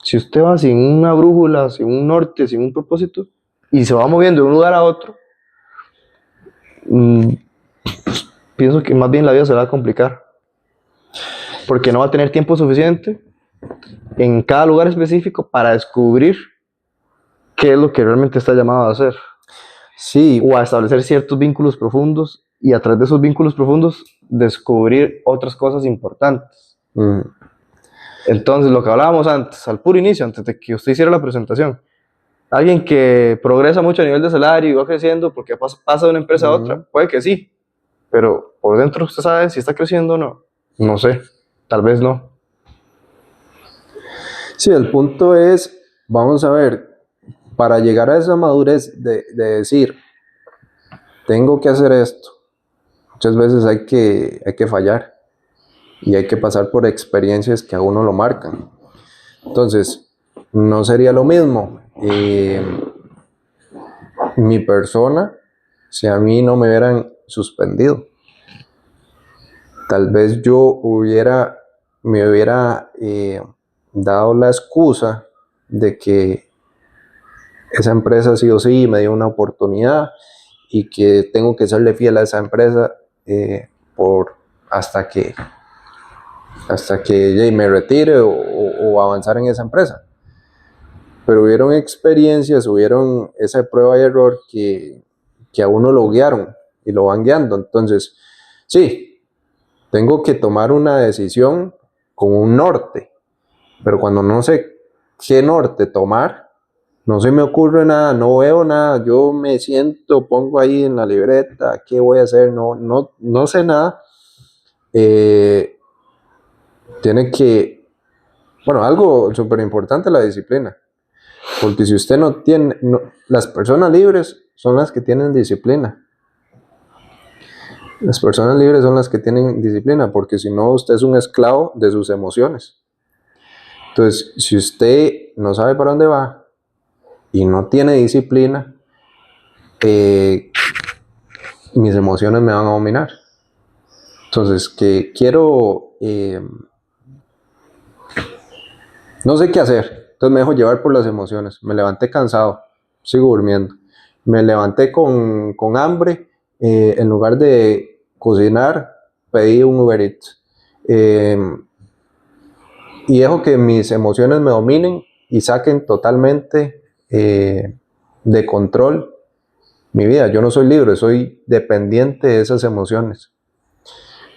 Si usted va sin una brújula, sin un norte, sin un propósito, y se va moviendo de un lugar a otro, pienso que más bien la vida se va a complicar. Porque no va a tener tiempo suficiente en cada lugar específico para descubrir qué es lo que realmente está llamado a hacer. Sí. O a establecer ciertos vínculos profundos y a través de esos vínculos profundos descubrir otras cosas importantes. Entonces, lo que hablábamos antes, al puro inicio, antes de que usted hiciera la presentación, alguien que progresa mucho a nivel de salario y va creciendo porque pasa de una empresa a otra, puede que sí, pero por dentro usted sabe si está creciendo o no. No sé, tal vez no. Sí, el punto es, vamos a ver, para llegar a esa madurez de decir, tengo que hacer esto, muchas veces hay que fallar y hay que pasar por experiencias que a uno lo marcan. Entonces, no sería lo mismo mi persona si a mí no me hubieran suspendido. Tal vez yo me hubiera dado la excusa de que esa empresa sí o sí me dio una oportunidad y que tengo que serle fiel a esa empresa hasta que me retire o avanzar en esa empresa. Pero hubieron experiencias, hubieron esa prueba y error que a uno lo guiaron y lo van guiando. Entonces, sí, tengo que tomar una decisión con un norte, pero cuando no sé qué norte tomar, no se me ocurre nada, no veo nada, yo me siento, pongo ahí en la libreta, ¿qué voy a hacer? No sé nada. Tiene que, algo súper importante, la disciplina. Porque si usted no tiene, las personas libres son las que tienen disciplina. Las personas libres son las que tienen disciplina, porque si no, usted es un esclavo de sus emociones. Entonces, si usted no sabe para dónde va y no tiene disciplina, mis emociones me van a dominar. Entonces, que quiero, no sé qué hacer. Entonces me dejo llevar por las emociones. Me levanté cansado, sigo durmiendo. Me levanté con hambre, en lugar de cocinar, pedí un Uber Eats. Y dejo que mis emociones me dominen y saquen totalmente de control mi vida. Yo no soy libre, soy dependiente de esas emociones.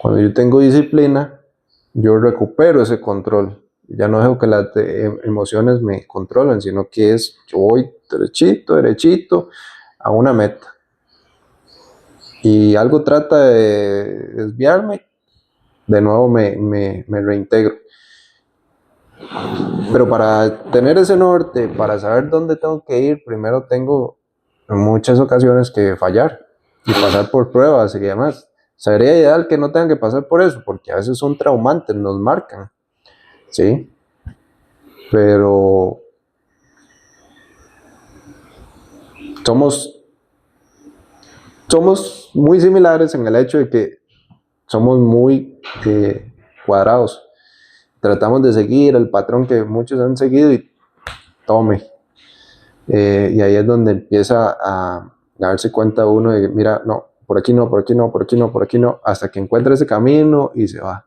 Cuando yo tengo disciplina, yo recupero ese control. Ya no dejo que las emociones me controlen, sino que yo voy derechito a una meta. Y algo trata de desviarme, de nuevo me reintegro. Pero para tener ese norte, para saber dónde tengo que ir, primero tengo en muchas ocasiones que fallar y pasar por pruebas y demás. Sería ideal que no tengan que pasar por eso, porque a veces son traumantes, nos marcan, ¿sí? Pero somos muy similares en el hecho de que somos muy cuadrados. Tratamos de seguir el patrón que muchos han seguido y tome. Y ahí es donde empieza a darse cuenta uno de que, mira, no, por aquí no, por aquí no, por aquí no, por aquí no, hasta que encuentra ese camino y se va.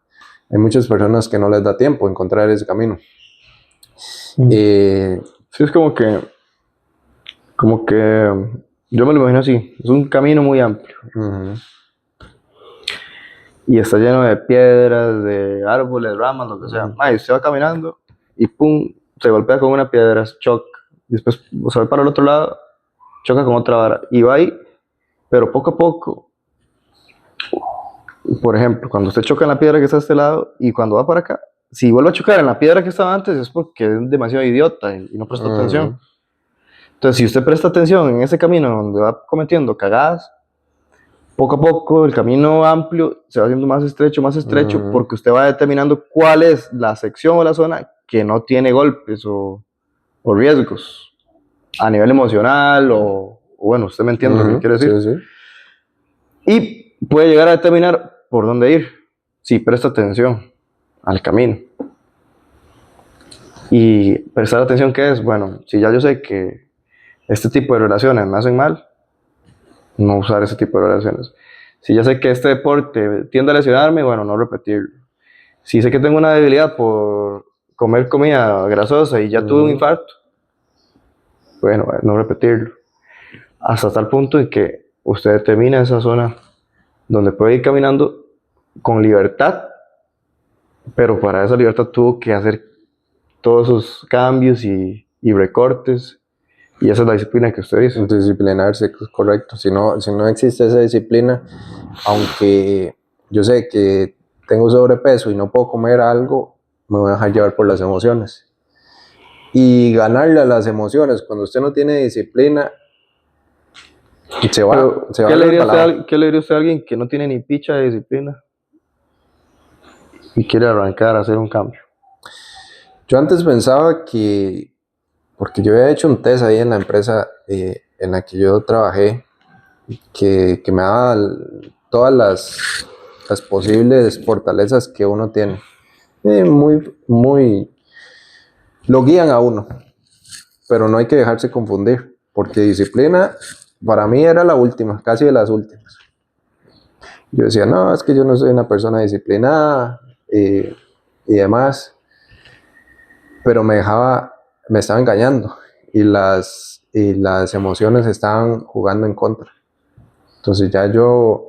Hay muchas personas que no les da tiempo encontrar ese camino. Sí, es como que yo me lo imagino así, es un camino muy amplio. Y está lleno de piedras, de árboles, ramas, lo que sea. Y usted va caminando y pum, se golpea con una piedra, choc. Después se va para el otro lado choca con otra vara y va ahí, pero poco a poco. Por ejemplo, cuando usted choca en la piedra que está a este lado y cuando va para acá, si vuelve a chocar en la piedra que estaba antes es porque es demasiado idiota y no prestó atención. Entonces, si usted presta atención en ese camino donde va cometiendo cagadas, poco a poco el camino amplio se va haciendo más estrecho, porque usted va determinando cuál es la sección o la zona que no tiene golpes o riesgos a nivel emocional o bueno, usted me entiende lo que quiero decir. Sí, sí. Y puede llegar a determinar por dónde ir, si presta atención al camino. Y prestar atención, ¿qué es? Bueno, si ya yo sé que este tipo de relaciones me hacen mal, no usar ese tipo de relaciones. Si ya sé que este deporte tiende a lesionarme, bueno, no repetirlo. Si sé que tengo una debilidad por comer comida grasosa y ya tuve un infarto, bueno, no repetirlo. Hasta tal punto en que usted determina esa zona donde puede ir caminando con libertad, pero para esa libertad tuvo que hacer todos esos cambios y recortes, y esa es la disciplina que usted dice. Disciplinarse, correcto. Si no existe esa disciplina, aunque yo sé que tengo sobrepeso y no puedo comer algo, me voy a dejar llevar por las emociones. Y ganarle a las emociones cuando usted no tiene disciplina, se va ¿Qué le diría usted a alguien que no tiene ni picha de disciplina y quiere arrancar a hacer un cambio? Yo antes pensaba que, porque yo había hecho un test ahí en la empresa en la que yo trabajé, que me daba todas las posibles fortalezas que uno tiene. Lo guían a uno, pero no hay que dejarse confundir, porque disciplina para mí era la última, casi de las últimas. Yo decía, no, es que yo no soy una persona disciplinada y demás, pero me estaba engañando y las emociones estaban jugando en contra. Entonces ya yo,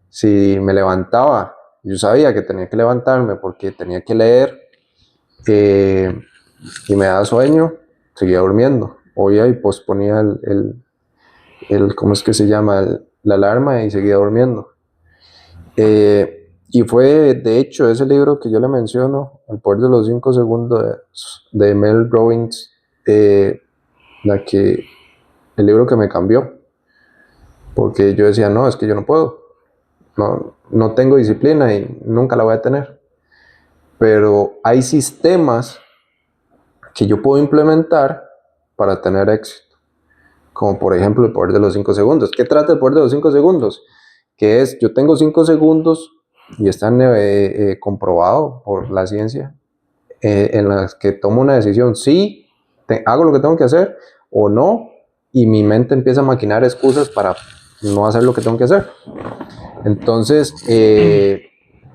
si me levantaba, yo sabía que tenía que levantarme porque tenía que leer y me daba sueño, seguía durmiendo. Oía y posponía ¿cómo es que se llama? La alarma y seguía durmiendo. Y fue, de hecho, ese libro que yo le menciono, El poder de los 5 segundos de Mel Robbins, el libro que me cambió. Porque yo decía, no, es que yo no puedo. No tengo disciplina y nunca la voy a tener. Pero hay sistemas que yo puedo implementar para tener éxito. Como por ejemplo el poder de los 5 segundos. ¿Qué trata el poder de los 5 segundos? Que es, yo tengo 5 segundos y están comprobado por la ciencia en las que tomo una decisión, sí, hago lo que tengo que hacer o no, y mi mente empieza a maquinar excusas para no hacer lo que tengo que hacer. Entonces,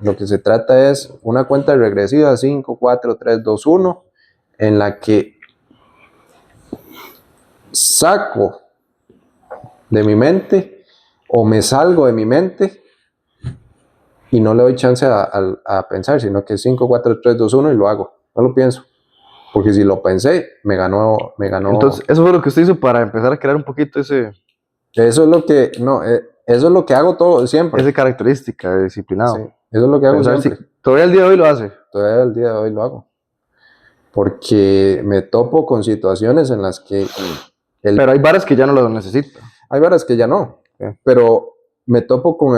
lo que se trata es una cuenta regresiva 5, 4, 3, 2, 1, en la que saco de mi mente o me salgo de mi mente y no le doy chance a pensar, sino que 5, 4, 3, 2, 1 y lo hago. No lo pienso. Porque si lo pensé, me ganó. Entonces, eso fue lo que usted hizo para empezar a crear un poquito ese... Eso es lo que, no, eso es lo que hago todo, siempre. Esa característica de disciplinado. Sí, eso es lo que hago Pensar siempre. todavía el día de hoy lo hace. Todavía el día de hoy lo hago. Porque me topo con situaciones en las que... Pero hay varas que ya no lo necesito. Hay varas que ya no. Pero me topo con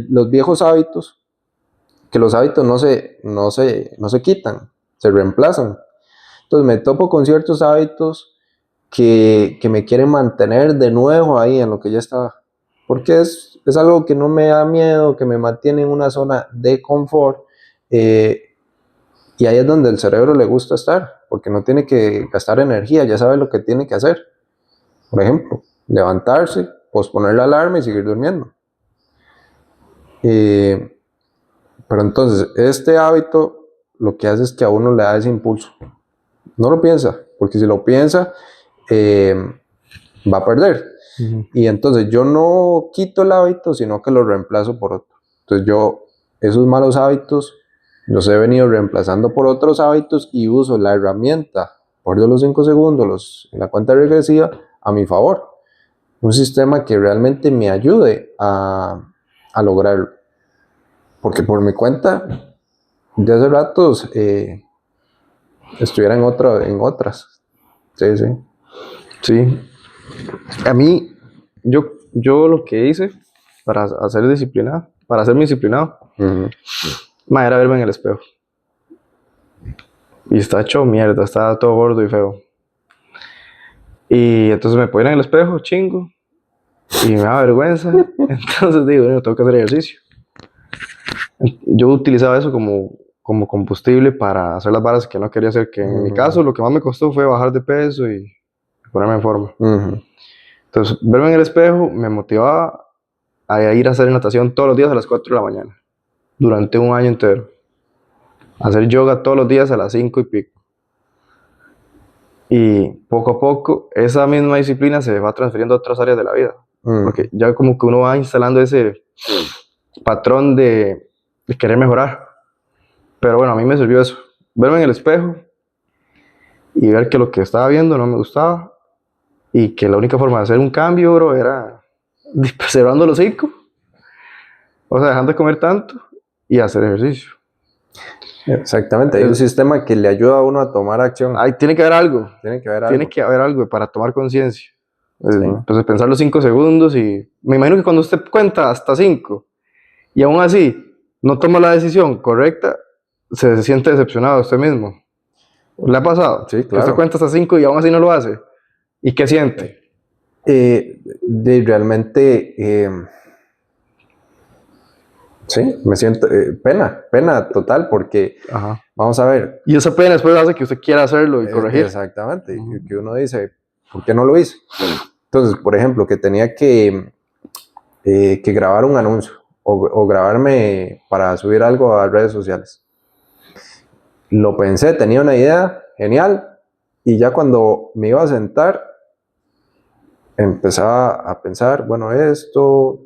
los viejos hábitos, que los hábitos no se quitan, se reemplazan. Entonces me topo con ciertos hábitos que me quieren mantener de nuevo ahí en lo que ya estaba. Porque es algo que no me da miedo, que me mantiene en una zona de confort. Y ahí es donde el cerebro le gusta estar, porque no tiene que gastar energía, ya sabe lo que tiene que hacer. Por ejemplo, levantarse, posponer la alarma y seguir durmiendo. Pero entonces, este hábito lo que hace es que a uno le da ese impulso. No lo piensa, porque si lo piensa, va a perder. Y entonces yo no quito el hábito, sino que lo reemplazo por otro. Entonces yo esos malos hábitos los he venido reemplazando por otros hábitos y uso la herramienta por los 5 segundos, la cuenta regresiva, a mi favor. un sistema que realmente me ayude a lograrlo. Porque por mi cuenta, de hace ratos estuviera en otras. Sí, sí. Sí. A mí, yo lo que hice para hacer disciplinado, para hacerme disciplinado, Ujú. era verme en el espejo. Y estaba hecho mierda, estaba todo gordo y feo. Y entonces me ponía en el espejo, chingo, y me da vergüenza. Entonces digo, bueno, tengo que hacer ejercicio. Yo utilizaba eso como combustible para hacer las varas que no quería hacer, que en mi caso lo que más me costó fue bajar de peso y ponerme en forma. Ujú. Entonces, verme en el espejo me motivaba a ir a hacer natación todos los días a las 4 de la mañana, durante un año entero. Hacer yoga todos los días a las 5 y pico. Y poco a poco esa misma disciplina se va transfiriendo a otras áreas de la vida. Ujú. Porque ya como que uno va instalando ese patrón de querer mejorar. Pero bueno, a mí me sirvió eso. Verme en el espejo y ver que lo que estaba viendo no me gustaba y que la única forma de hacer un cambio, bro, era cerrando los hocico, o sea, dejando de comer tanto y hacer ejercicio. Exactamente, hay un sistema que le ayuda a uno a tomar acción. Ahí tiene que haber algo, Tiene que haber tiene algo. que haber algo para tomar conciencia. Sí. Entonces pensar los 5 segundos y me imagino que cuando usted cuenta hasta 5 y aún así no toma la decisión correcta, se siente decepcionado de usted mismo. ¿Le ha pasado? Sí, Que usted claro. cuenta hasta 5 y aún así no lo hace. ¿Y qué siente? Realmente, sí, me siento pena total porque, Ajá. vamos a ver, Y esa pena después hace que usted quiera hacerlo y corregir. exactamente, que uno dice, ¿por qué no lo hice? Entonces, por ejemplo, que tenía que grabar un anuncio o grabarme para subir algo a redes sociales. Lo pensé, tenía una idea genial y ya cuando me iba a sentar, empezaba a pensar, bueno, esto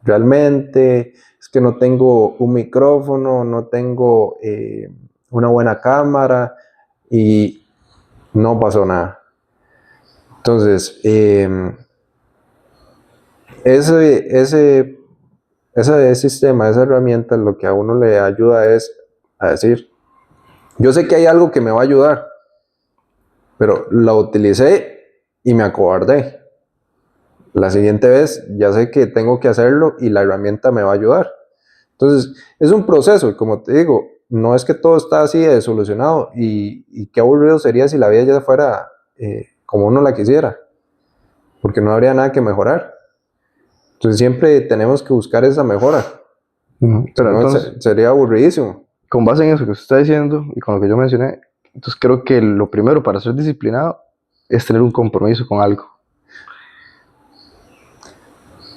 realmente es que no tengo un micrófono, no tengo una buena cámara y no pasó nada. Entonces, ese sistema, esa herramienta, lo que a uno le ayuda es a decir, yo sé que hay algo que me va a ayudar, pero la utilicé y me acobardé. La siguiente vez ya sé que tengo que hacerlo y la herramienta me va a ayudar. Entonces, es un proceso y como te digo, no es que todo está así de solucionado y qué aburrido sería si la vida ya fuera como uno la quisiera, porque no habría nada que mejorar. Entonces, siempre tenemos que buscar esa mejora. Pero No, entonces, sería aburridísimo. con base en eso que usted está diciendo y con lo que yo mencioné, entonces creo que lo primero para ser disciplinado es tener un compromiso con algo.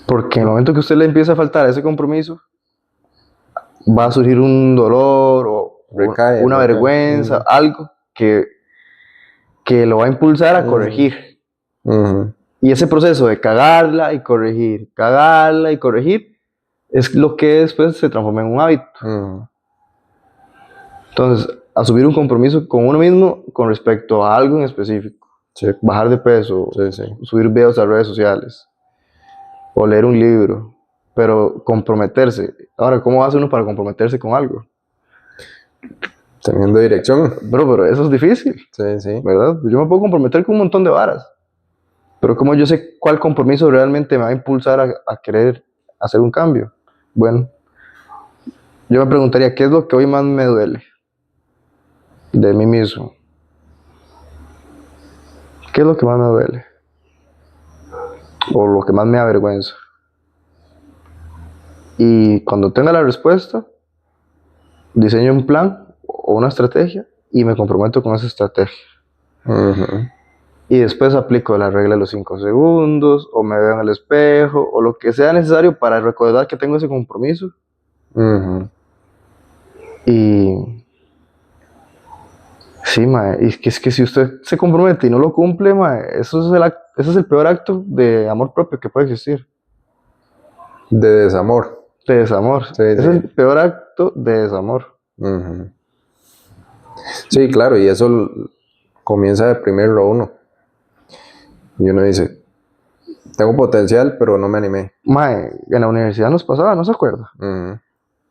Porque en el momento que usted le empieza a faltar ese compromiso, va a surgir un dolor o Recae. una vergüenza, algo que lo va a impulsar a corregir. Y ese proceso de cagarla y corregir, es lo que después se transforma en un hábito. Entonces, asumir un compromiso con uno mismo con respecto a algo en específico. Sí. Bajar de peso, Sí. subir videos a redes sociales o leer un libro, pero comprometerse. Ahora, ¿cómo hace uno para comprometerse con algo? Teniendo dirección. Pero eso es difícil, Sí. ¿verdad? Yo me puedo comprometer con un montón de varas, pero ¿cómo yo sé cuál compromiso realmente me va a impulsar a querer hacer un cambio? Bueno, yo me preguntaría, ¿qué es lo que hoy más me duele de mí mismo? ¿Qué es lo que más me duele? O lo que más me avergüenza. Y cuando tenga la respuesta, diseño un plan o una estrategia y me comprometo con esa estrategia. Y después aplico la regla de los 5 segundos, o me veo en el espejo, o lo que sea necesario para recordar que tengo ese compromiso. Y sí, mae, y es que si usted se compromete y no lo cumple, mae, ese es el peor acto de amor propio que puede existir. De desamor. De desamor. Sí. Es el peor acto de desamor. Sí, claro, y eso comienza a deprimirlo a uno. Y uno dice, Tengo potencial, pero no me animé. Mae, en la universidad nos pasaba, ¿no se acuerda? Ujú.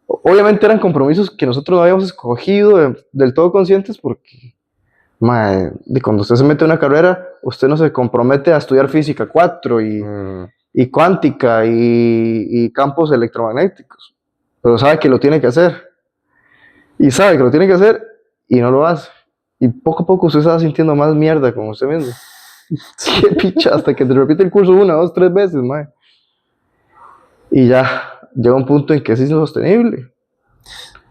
Obviamente eran compromisos que nosotros no habíamos escogido del todo conscientes porque, mae, de cuando usted se mete en una carrera, usted no se compromete a estudiar física 4 Ujú. y cuántica y campos electromagnéticos, pero sabe que lo tiene que hacer y sabe que lo tiene que hacer y no lo hace. Y poco a poco usted se va sintiendo más mierda con usted mismo. Qué picha, hasta que te repite el curso 1, 2, 3 veces, mae. Y ya llega un punto en que es insostenible.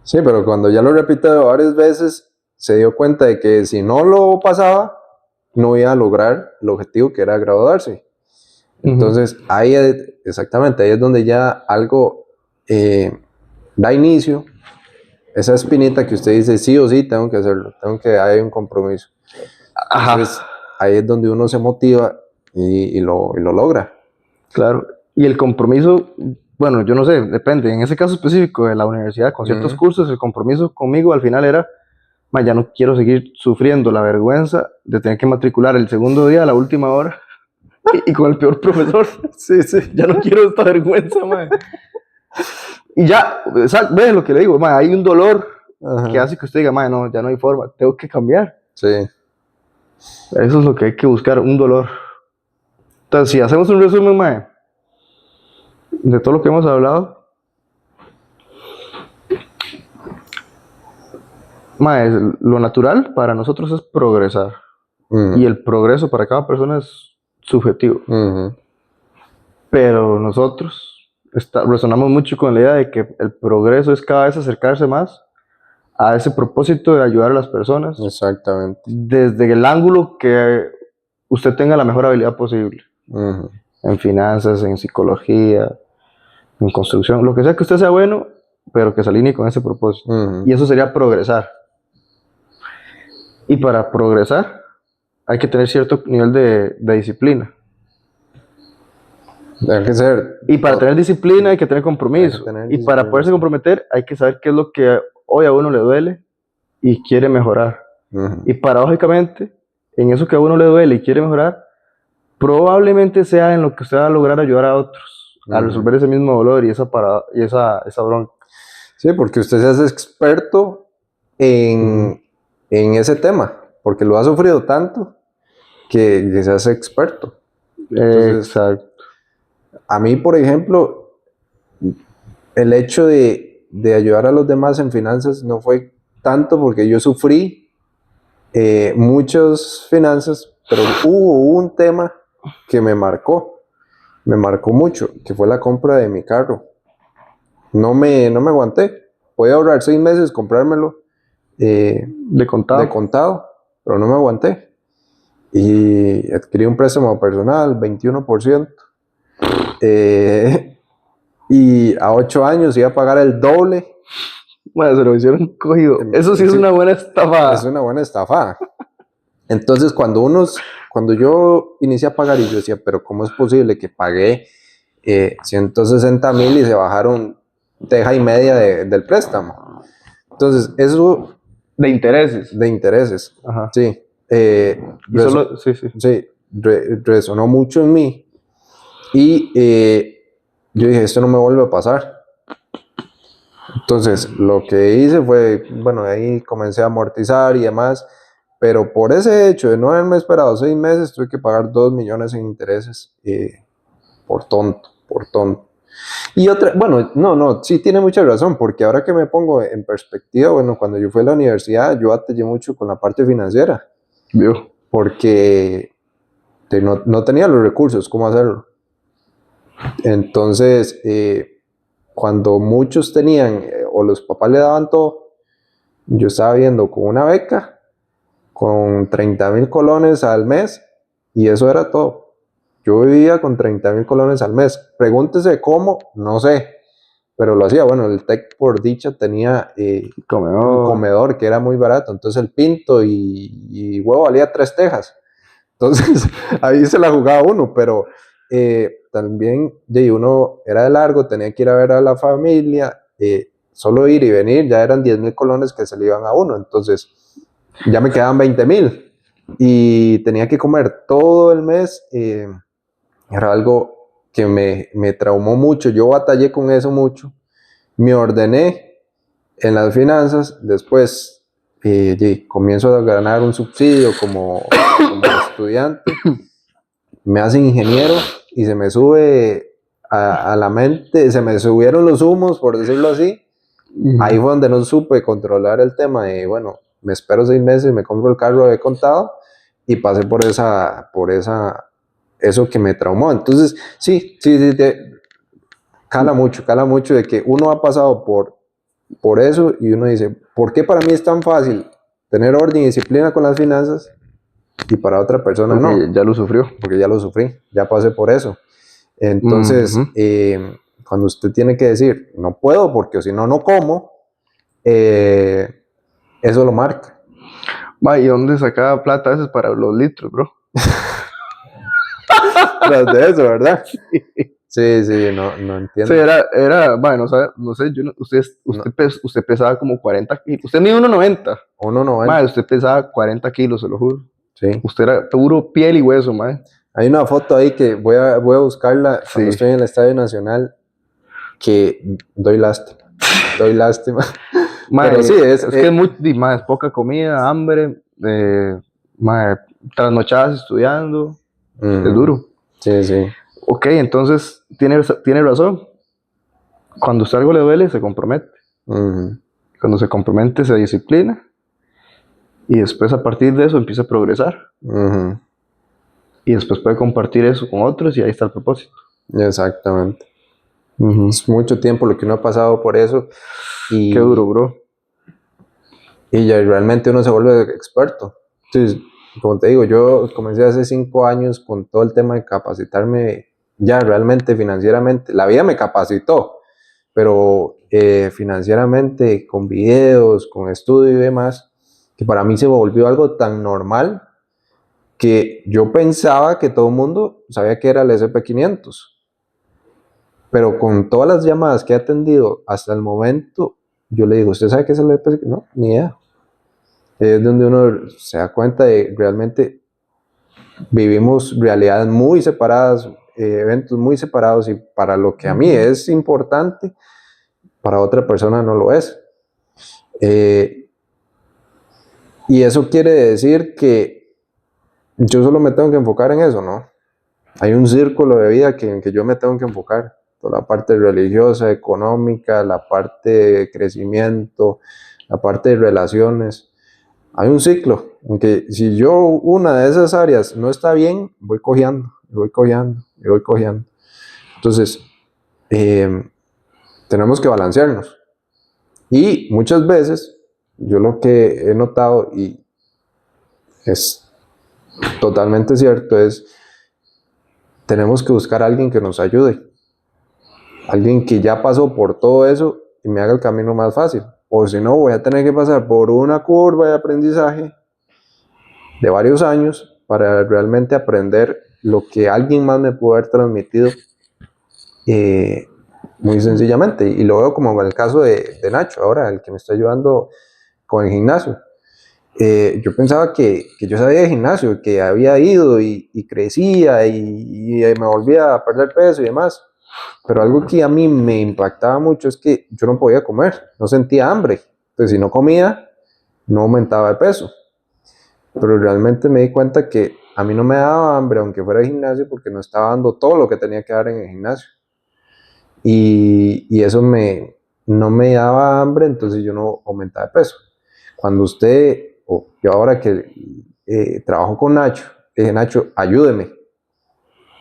Sí, pero cuando ya lo repito varias veces, se dio cuenta de que si no lo pasaba, no iba a lograr el objetivo que era graduarse. Entonces, exactamente, ahí es donde ya algo da inicio, esa espinita que usted dice, sí o sí, tengo que hacerlo, hay un compromiso. Entonces, Ajá, ahí es donde uno se motiva y lo logra. claro. Y el compromiso, bueno, yo no sé, depende. En ese caso específico de la universidad, con ciertos Ujú. cursos, el compromiso conmigo al final era, "Ma, ya no quiero seguir sufriendo la vergüenza de tener que matricular el segundo día a la última hora y con el peor profesor. Sí, sí. Ya no quiero esta vergüenza, ma". Y ya, ve lo que le digo, ma, hay un dolor que Ajá. hace que usted diga, ma, no, ya no hay forma, tengo que cambiar. Sí. Eso es lo que hay que buscar, un dolor. Entonces, si hacemos un resumen, ma, de todo lo que hemos hablado, ma, lo natural para nosotros es progresar. Ujú. Y el progreso para cada persona es subjetivo. Ujú. Pero nosotros resonamos mucho con la idea de que el progreso es cada vez acercarse más a ese propósito de ayudar a las personas Exactamente. desde el ángulo que usted tenga la mejor habilidad posible. Ujú. En finanzas, en psicología, en construcción, lo que sea que usted sea bueno, pero que se alinee con ese propósito. Ujú. Y eso sería progresar. Y para progresar hay que tener cierto nivel de disciplina. Hay que ser, Y para tener disciplina hay que tener hay que compromiso. tener Y para disciplina, poderse sí. comprometer hay que saber qué es lo que hoy a uno le duele y quiere mejorar. Ujú. Y paradójicamente, en eso que a uno le duele y quiere mejorar, probablemente sea en lo que usted va a lograr ayudar a otros a Ujú. resolver ese mismo dolor y esa bronca. Sí, porque usted se hace experto Ujú. en ese tema, porque lo ha sufrido tanto que se hace experto. Entonces, Exacto. a mí, por ejemplo, el hecho de ayudar a los demás en finanzas no fue tanto porque yo sufrí muchas finanzas, pero hubo un tema que me marcó mucho, que fue la compra de mi carro. No me aguanté. Podía ahorrar 6 meses, comprármelo De de contado. contado, pero no me aguanté. Y adquirí un préstamo personal, 21%. Y a 8 años iba a pagar el doble. Bueno, se lo hicieron cogido. Eso sí es Sí, una buena es estafa. una buena estafa. Entonces, cuando yo inicié a pagar y yo decía, pero ¿cómo es posible que pagué 160,000 y se bajaron teja y media del préstamo? Entonces, eso De intereses. de intereses, Ajá. sí, Y solo, sí, sí. sí, resonó mucho en mí y yo dije, esto no me vuelve a pasar. Entonces, lo que hice fue, bueno, ahí comencé a amortizar y demás, pero por ese hecho de no haberme esperado 6 meses, tuve que pagar 2 millones en intereses por tonto, por tonto. Y otra, bueno, no, sí tiene mucha razón, porque ahora que me pongo en perspectiva, bueno, cuando yo fui a la universidad, yo batallé mucho con la parte financiera, Vio. porque no tenía los recursos, ¿cómo hacerlo? Entonces, cuando muchos tenían o los papás le daban todo, yo estaba viendo con una beca, con 30,000 colones al mes, y eso era todo. Yo vivía con 30,000 colones al mes. Pregúntese cómo, no sé, pero lo hacía. Bueno, el TEC por dicha tenía un Comedor. comedor que era muy barato, entonces el pinto y huevo valía 3 tejas. Entonces ahí se la jugaba uno, pero también uno era de largo, tenía que ir a ver a la familia, solo ir y venir ya eran 10,000 colones que se le iban a uno, entonces ya me quedaban 20,000 y tenía que comer todo el mes Era algo que me traumó mucho. Yo batallé con eso mucho. Me ordené en las finanzas. Después comienzo a ganar un subsidio como estudiante. Me hacen ingeniero y se me sube a la mente, se me subieron los humos, por decirlo así. Ahí fue donde no supe controlar el tema de, bueno, me espero 6 meses, me compro el carro de contado y pasé por eso que me traumó. Entonces, sí, cala mucho de que uno ha pasado por eso y uno dice, ¿por qué para mí es tan fácil tener orden y disciplina con las finanzas y para otra persona Porque no? ya lo sufrió. Porque ya lo sufrí, ya pasé por eso. Entonces, cuando usted tiene que decir, no puedo porque si no, no como, eso lo marca. Ma, ¿y dónde sacaba plata a veces para los litros, bro? Tras de eso, ¿verdad? Sí, no entiendo. Sí, bueno, no sé, usted pesaba como 40 kilos. Usted mide 1,90. 1,90. Madre, usted pesaba 40 kilos, se lo juro. Sí. Usted era puro piel y hueso, madre. Hay una foto ahí que voy a buscarla cuando Sí. estoy en el Estadio Nacional, que doy lástima. Madre, Pero sí, es que es poca comida, hambre, madre, trasnochadas estudiando, es duro. Sí. Ok, entonces tiene razón. Cuando usted algo le duele, se compromete. Cuando se compromete, se disciplina. Y después, a partir de eso, empieza a progresar. Y después puede compartir eso con otros y ahí está el propósito. Exactamente. Es mucho tiempo lo que uno ha pasado por eso. Y, qué duro, bro. Y ya realmente uno se vuelve experto. Entonces, como te digo, yo comencé hace 5 años con todo el tema de capacitarme ya realmente financieramente. La vida me capacitó, pero financieramente con videos, con estudio y demás, que para mí se volvió algo tan normal que yo pensaba que todo el mundo sabía que era el SP500. Pero con todas las llamadas que he atendido hasta el momento, yo le digo, ¿usted sabe qué es el SP500? No, ni idea. Es donde uno se da cuenta de realmente vivimos realidades muy separadas, eventos muy separados, y para lo que a mí es importante, para otra persona no lo es. Y eso quiere decir que yo solo me tengo que enfocar en eso, ¿no? Hay un círculo de vida en que yo me tengo que enfocar. Toda la parte religiosa, económica, la parte de crecimiento, la parte de relaciones. Hay un ciclo en que si yo una de esas áreas no está bien, voy cojeando. Entonces, tenemos que balancearnos. Y muchas veces, yo lo que he notado, y es totalmente cierto, es tenemos que buscar a alguien que nos ayude. Alguien que ya pasó por todo eso y me haga el camino más fácil. O si no, voy a tener que pasar por una curva de aprendizaje de varios años para realmente aprender lo que alguien más me pudo haber transmitido muy sencillamente. Y lo veo como en el caso de Nacho, ahora el que me está ayudando con el gimnasio. Yo pensaba que yo sabía de gimnasio, que había ido y crecía y me volvía a perder peso y demás. Pero algo que a mí me impactaba mucho es que yo no podía comer, no sentía hambre. Entonces, si no comía, no aumentaba de peso. Pero realmente me di cuenta que a mí no me daba hambre, aunque fuera al gimnasio, porque no estaba dando todo lo que tenía que dar en el gimnasio. Y eso no me daba hambre, entonces yo no aumentaba de peso. Cuando yo ahora que trabajo con Nacho, dije, Nacho, ayúdeme.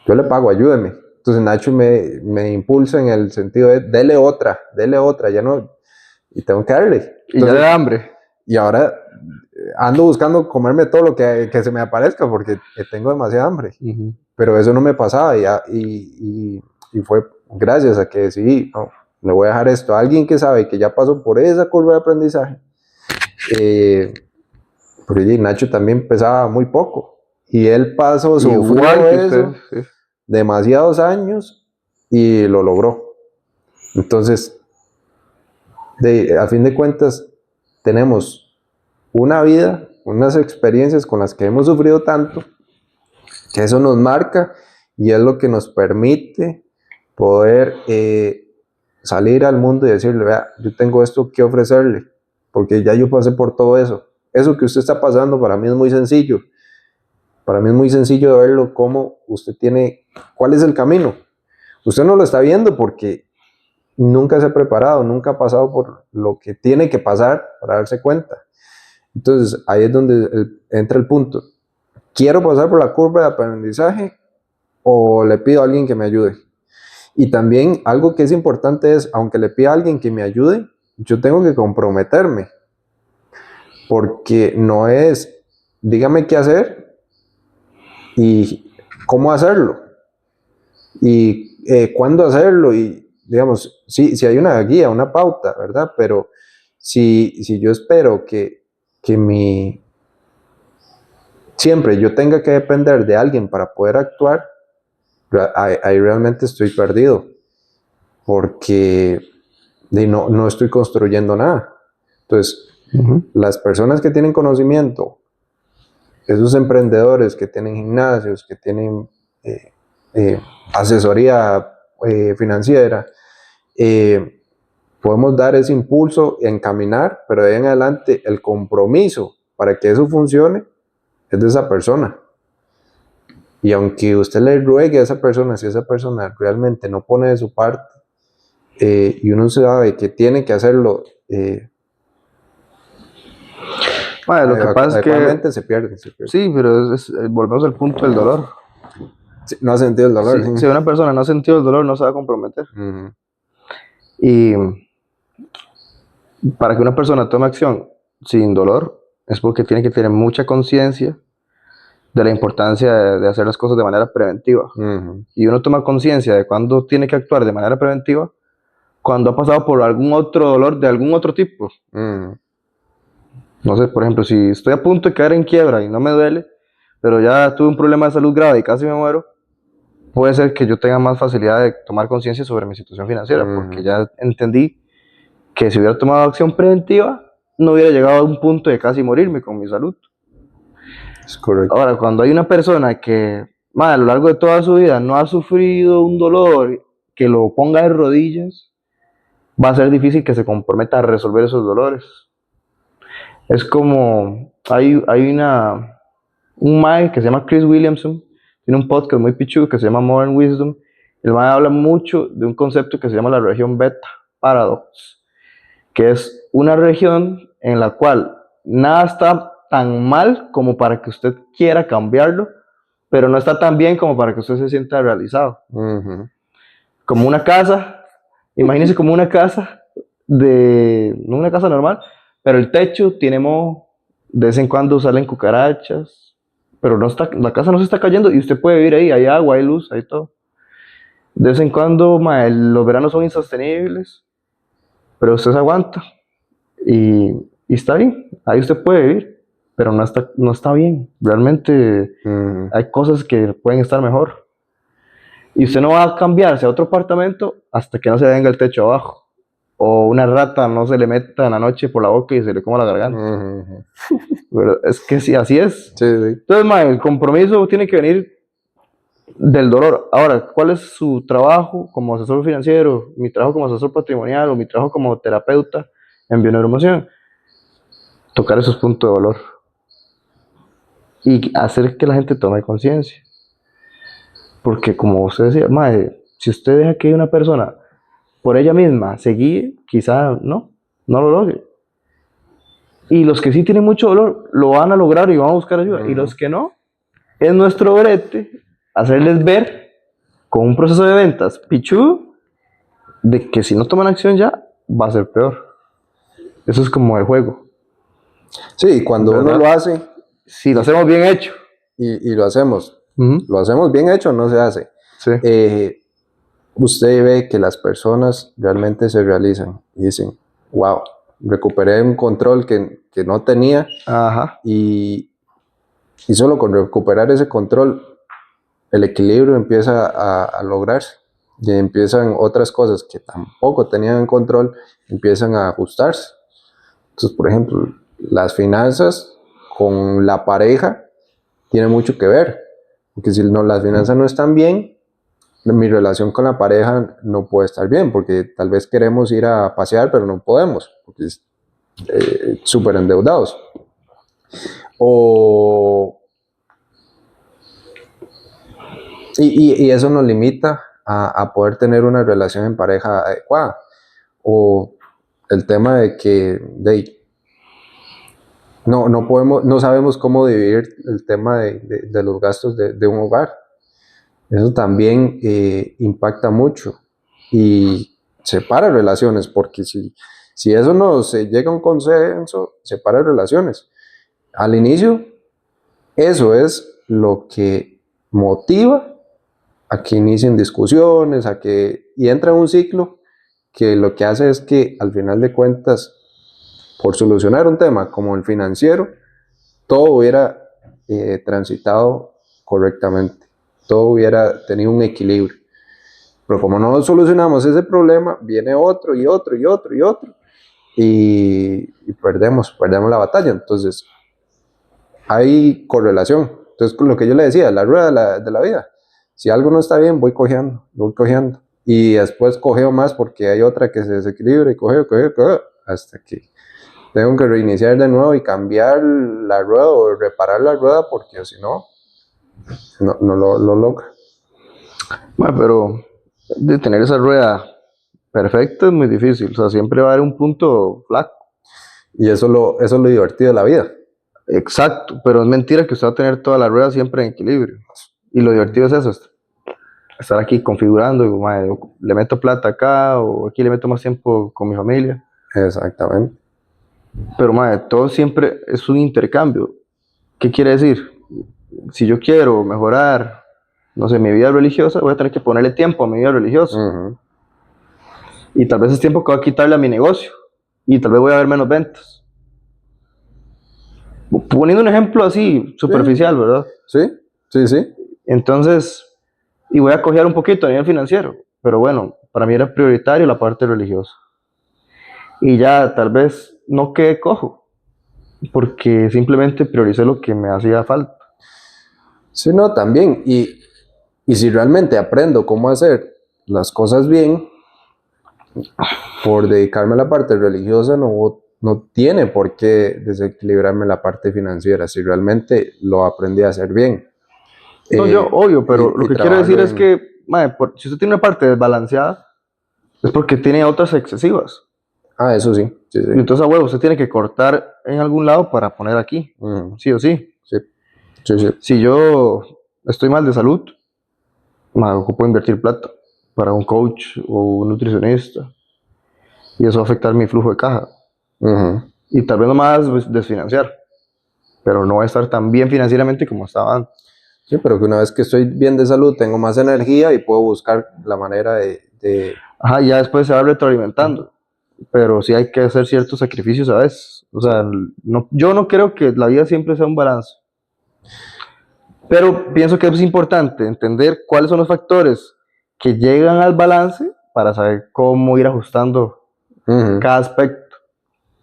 Yo le pago, ayúdeme. Entonces Nacho me impulsa en el sentido de, dele otra, ya no, y tengo que darle. Entonces, y ya de hambre. Y ahora ando buscando comerme todo lo que se me aparezca porque tengo demasiada hambre. Pero eso no me pasaba y fue gracias a que decidí, no, le voy a dejar esto a alguien que sabe que ya pasó por esa curva de aprendizaje. Porque Nacho también pesaba muy poco y él sufrió eso demasiados años y lo logró. Entonces, a fin de cuentas, tenemos una vida, unas experiencias con las que hemos sufrido tanto, que eso nos marca y es lo que nos permite poder salir al mundo y decirle, vea, yo tengo esto que ofrecerle, porque ya yo pasé por todo eso. Eso que usted está pasando para mí es muy sencillo. Para mí es muy sencillo de verlo como usted tiene, cuál es el camino. Usted no lo está viendo porque nunca se ha preparado, nunca ha pasado por lo que tiene que pasar para darse cuenta. Entonces, ahí es donde entra el punto. ¿Quiero pasar por la curva de aprendizaje o le pido a alguien que me ayude? Y también algo que es importante es, aunque le pida a alguien que me ayude, yo tengo que comprometerme, porque no es, dígame qué hacer y cómo hacerlo y cuándo hacerlo y, digamos, sí, hay una guía, una pauta, ¿verdad? Pero si yo espero que siempre yo tenga que depender de alguien para poder actuar, ahí realmente estoy perdido, porque no estoy construyendo nada. Entonces, las personas que tienen conocimiento, esos emprendedores que tienen gimnasios, que tienen asesoría financiera, podemos dar ese impulso y encaminar, pero de ahí en adelante el compromiso para que eso funcione es de esa persona. Y aunque usted le ruegue a esa persona, si esa persona realmente no pone de su parte, y uno sabe que tiene que hacerlo, Lo que pasa es que se pierde. sí, pero volvemos al punto del dolor. Sí, no ha sentido el dolor. Sí. Si una persona no ha sentido el dolor, no se va a comprometer. Uh-huh. Y para que una persona tome acción sin dolor, es porque tiene que tener mucha conciencia de la importancia de hacer las cosas de manera preventiva. Uh-huh. Y uno toma conciencia de cuándo tiene que actuar de manera preventiva cuando ha pasado por algún otro dolor de algún otro tipo. Uh-huh. No sé, por ejemplo, si estoy a punto de caer en quiebra y no me duele, pero ya tuve un problema de salud grave y casi me muero, puede ser que yo tenga más facilidad de tomar conciencia sobre mi situación financiera, porque ya entendí que si hubiera tomado acción preventiva, no hubiera llegado a un punto de casi morirme con mi salud. Es correcto. Ahora, cuando hay una persona que a lo largo de toda su vida no ha sufrido un dolor que lo ponga de rodillas, va a ser difícil que se comprometa a resolver esos dolores. Es como, hay un mae que se llama Chris Williamson, tiene un podcast muy pichudo que se llama Modern Wisdom. El mae habla mucho de un concepto que se llama la región beta paradox, que es una región en la cual nada está tan mal como para que usted quiera cambiarlo, pero no está tan bien como para que usted se sienta realizado. Uh-huh. Como una casa, imagínese como una casa no una casa normal, pero el techo tiene moho, de vez en cuando salen cucarachas, pero la casa no se está cayendo y usted puede vivir ahí, hay agua, hay luz, hay todo. De vez en cuando, los veranos son insostenibles, pero usted se aguanta y está bien, ahí usted puede vivir, pero no está bien. Realmente hay cosas que pueden estar mejor. Y usted no va a cambiarse a otro apartamento hasta que no se venga el techo abajo. O una rata no se le meta en la noche por la boca y se le coma la garganta. Uh-huh. Pero es que sí, así es. Sí. Entonces, el compromiso tiene que venir del dolor. Ahora, ¿cuál es su trabajo como asesor financiero, mi trabajo como asesor patrimonial o mi trabajo como terapeuta en bioneuroemoción? Tocar esos puntos de dolor y hacer que la gente tome conciencia. Porque como usted decía, si usted deja que una persona por ella misma se guíe, quizá no lo logre. Y los que sí tienen mucho dolor lo van a lograr y van a buscar ayuda. Uh-huh. Y los que no, es nuestro brete hacerles ver con un proceso de ventas pichudo de que si no toman acción ya va a ser peor. Eso es como el juego. Sí, cuando ¿verdad? Uno lo hace, si lo hacemos bien hecho y lo hacemos, lo hacemos bien hecho, no se hace. Sí. Usted ve que las personas realmente se realizan y dicen, wow, recuperé un control que no tenía. Ajá. Y solo con recuperar ese control, el equilibrio empieza a lograrse y empiezan otras cosas que tampoco tenían control, empiezan a ajustarse. Entonces, por ejemplo, las finanzas con la pareja tienen mucho que ver, Porque si no, las finanzas no están bien, mi relación con la pareja no puede estar bien, porque tal vez queremos ir a pasear, pero no podemos, porque es súper endeudados. O, y eso nos limita a poder tener una relación en pareja adecuada. O el tema de que no podemos, no sabemos cómo dividir el tema de los gastos de un hogar. Eso también impacta mucho y separa relaciones, porque si eso no se llega a un consenso, separa relaciones. Al inicio, eso es lo que motiva a que inicien discusiones, y entra en un ciclo que lo que hace es que al final de cuentas, por solucionar un tema como el financiero, todo hubiera transitado correctamente, todo hubiera tenido un equilibrio. Pero como no solucionamos ese problema, viene otro y otro y otro y otro, y perdemos la batalla. Entonces, hay correlación. Entonces, con lo que yo le decía, la rueda de la vida. Si algo no está bien, voy cojeando. Y después cojeo más porque hay otra que se desequilibra y cojeo, hasta que tengo que reiniciar de nuevo y cambiar la rueda o reparar la rueda, porque si no, no lo logra. Bueno, pero de tener esa rueda perfecta es muy difícil. O sea, siempre va a haber un punto flaco. Y eso es lo divertido de la vida. Exacto, pero es mentira que usted va a tener toda la rueda siempre en equilibrio. Y lo divertido es eso, estar aquí configurando, y, madre, le meto plata acá o aquí le meto más tiempo con mi familia. Exactamente. Pero madre, todo siempre es un intercambio. ¿Qué quiere decir? Si yo quiero mejorar, no sé, mi vida religiosa, voy a tener que ponerle tiempo a mi vida religiosa. Uh-huh. Y tal vez es tiempo que voy a quitarle a mi negocio. Y tal vez voy a ver menos ventas. Poniendo un ejemplo así, superficial, ¿verdad? Sí. Entonces, y voy a cojear un poquito a nivel financiero. Pero bueno, para mí era prioritario la parte religiosa. Y ya tal vez no quedé cojo, porque simplemente prioricé lo que me hacía falta. Sí, no, también. Y si realmente aprendo cómo hacer las cosas bien, por dedicarme a la parte religiosa, no tiene por qué desequilibrarme la parte financiera, si realmente lo aprendí a hacer bien. No, yo, obvio, pero lo Y que quiero decir trabajarlo es en... que, madre, si usted tiene una parte desbalanceada, es porque tiene otras excesivas. Ah, eso sí, sí. Y entonces, a huevo, usted tiene que cortar en algún lado para poner aquí, sí o sí. Sí. Si yo estoy mal de salud, me ocupo invertir plata para un coach o un nutricionista. Y eso va a afectar mi flujo de caja. Uh-huh. Y tal vez no me va a desfinanciar, pero no va a estar tan bien financieramente como estaba antes. Sí, pero que una vez que estoy bien de salud, tengo más energía y puedo buscar la manera de... Ajá, ya después se va retroalimentando. Pero sí hay que hacer ciertos sacrificios a veces. O sea, no, yo no creo que la vida siempre sea un balance. Pero pienso que es importante entender cuáles son los factores que llegan al balance para saber cómo ir ajustando Uh-huh. cada aspecto.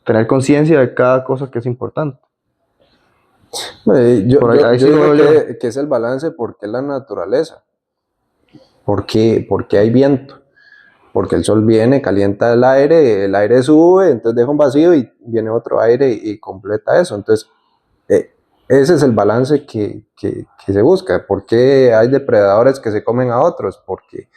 Tener conciencia de cada cosa que es importante. Por ahí Yo sí lo digo veo yo. que es el balance porque es la naturaleza, porque hay viento, porque el sol viene, calienta el aire sube, entonces deja un vacío y viene otro aire y completa eso. Entonces, ese es el balance que se busca. ¿Por qué hay depredadores que se comen a otros? Porque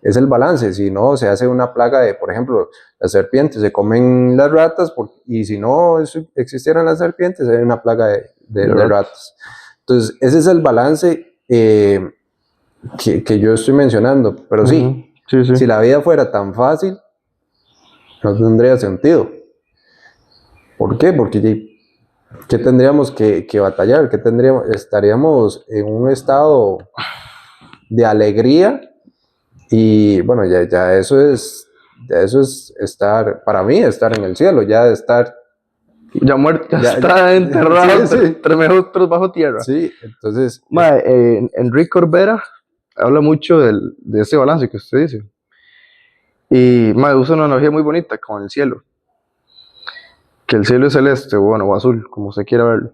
es el balance. Si no, se hace una plaga de, por ejemplo, las serpientes se comen las ratas, y si no existieran las serpientes, hay una plaga de ratas. Entonces, ese es el balance que yo estoy mencionando. Pero sí, si la vida fuera tan fácil, no tendría sentido. ¿Por qué? Porque ¿qué tendríamos que batallar? Estaríamos en un estado de alegría y bueno, ya eso es estar, para mí, estar en el cielo, ya estar... Ya muerto, ya está enterrado, sí. 3 metros bajo tierra. Sí, entonces... Enrique Corbera habla mucho de ese balance que usted dice. Y usa una analogía muy bonita con el cielo. Que el cielo es celeste, bueno, o azul, como usted quiera verlo.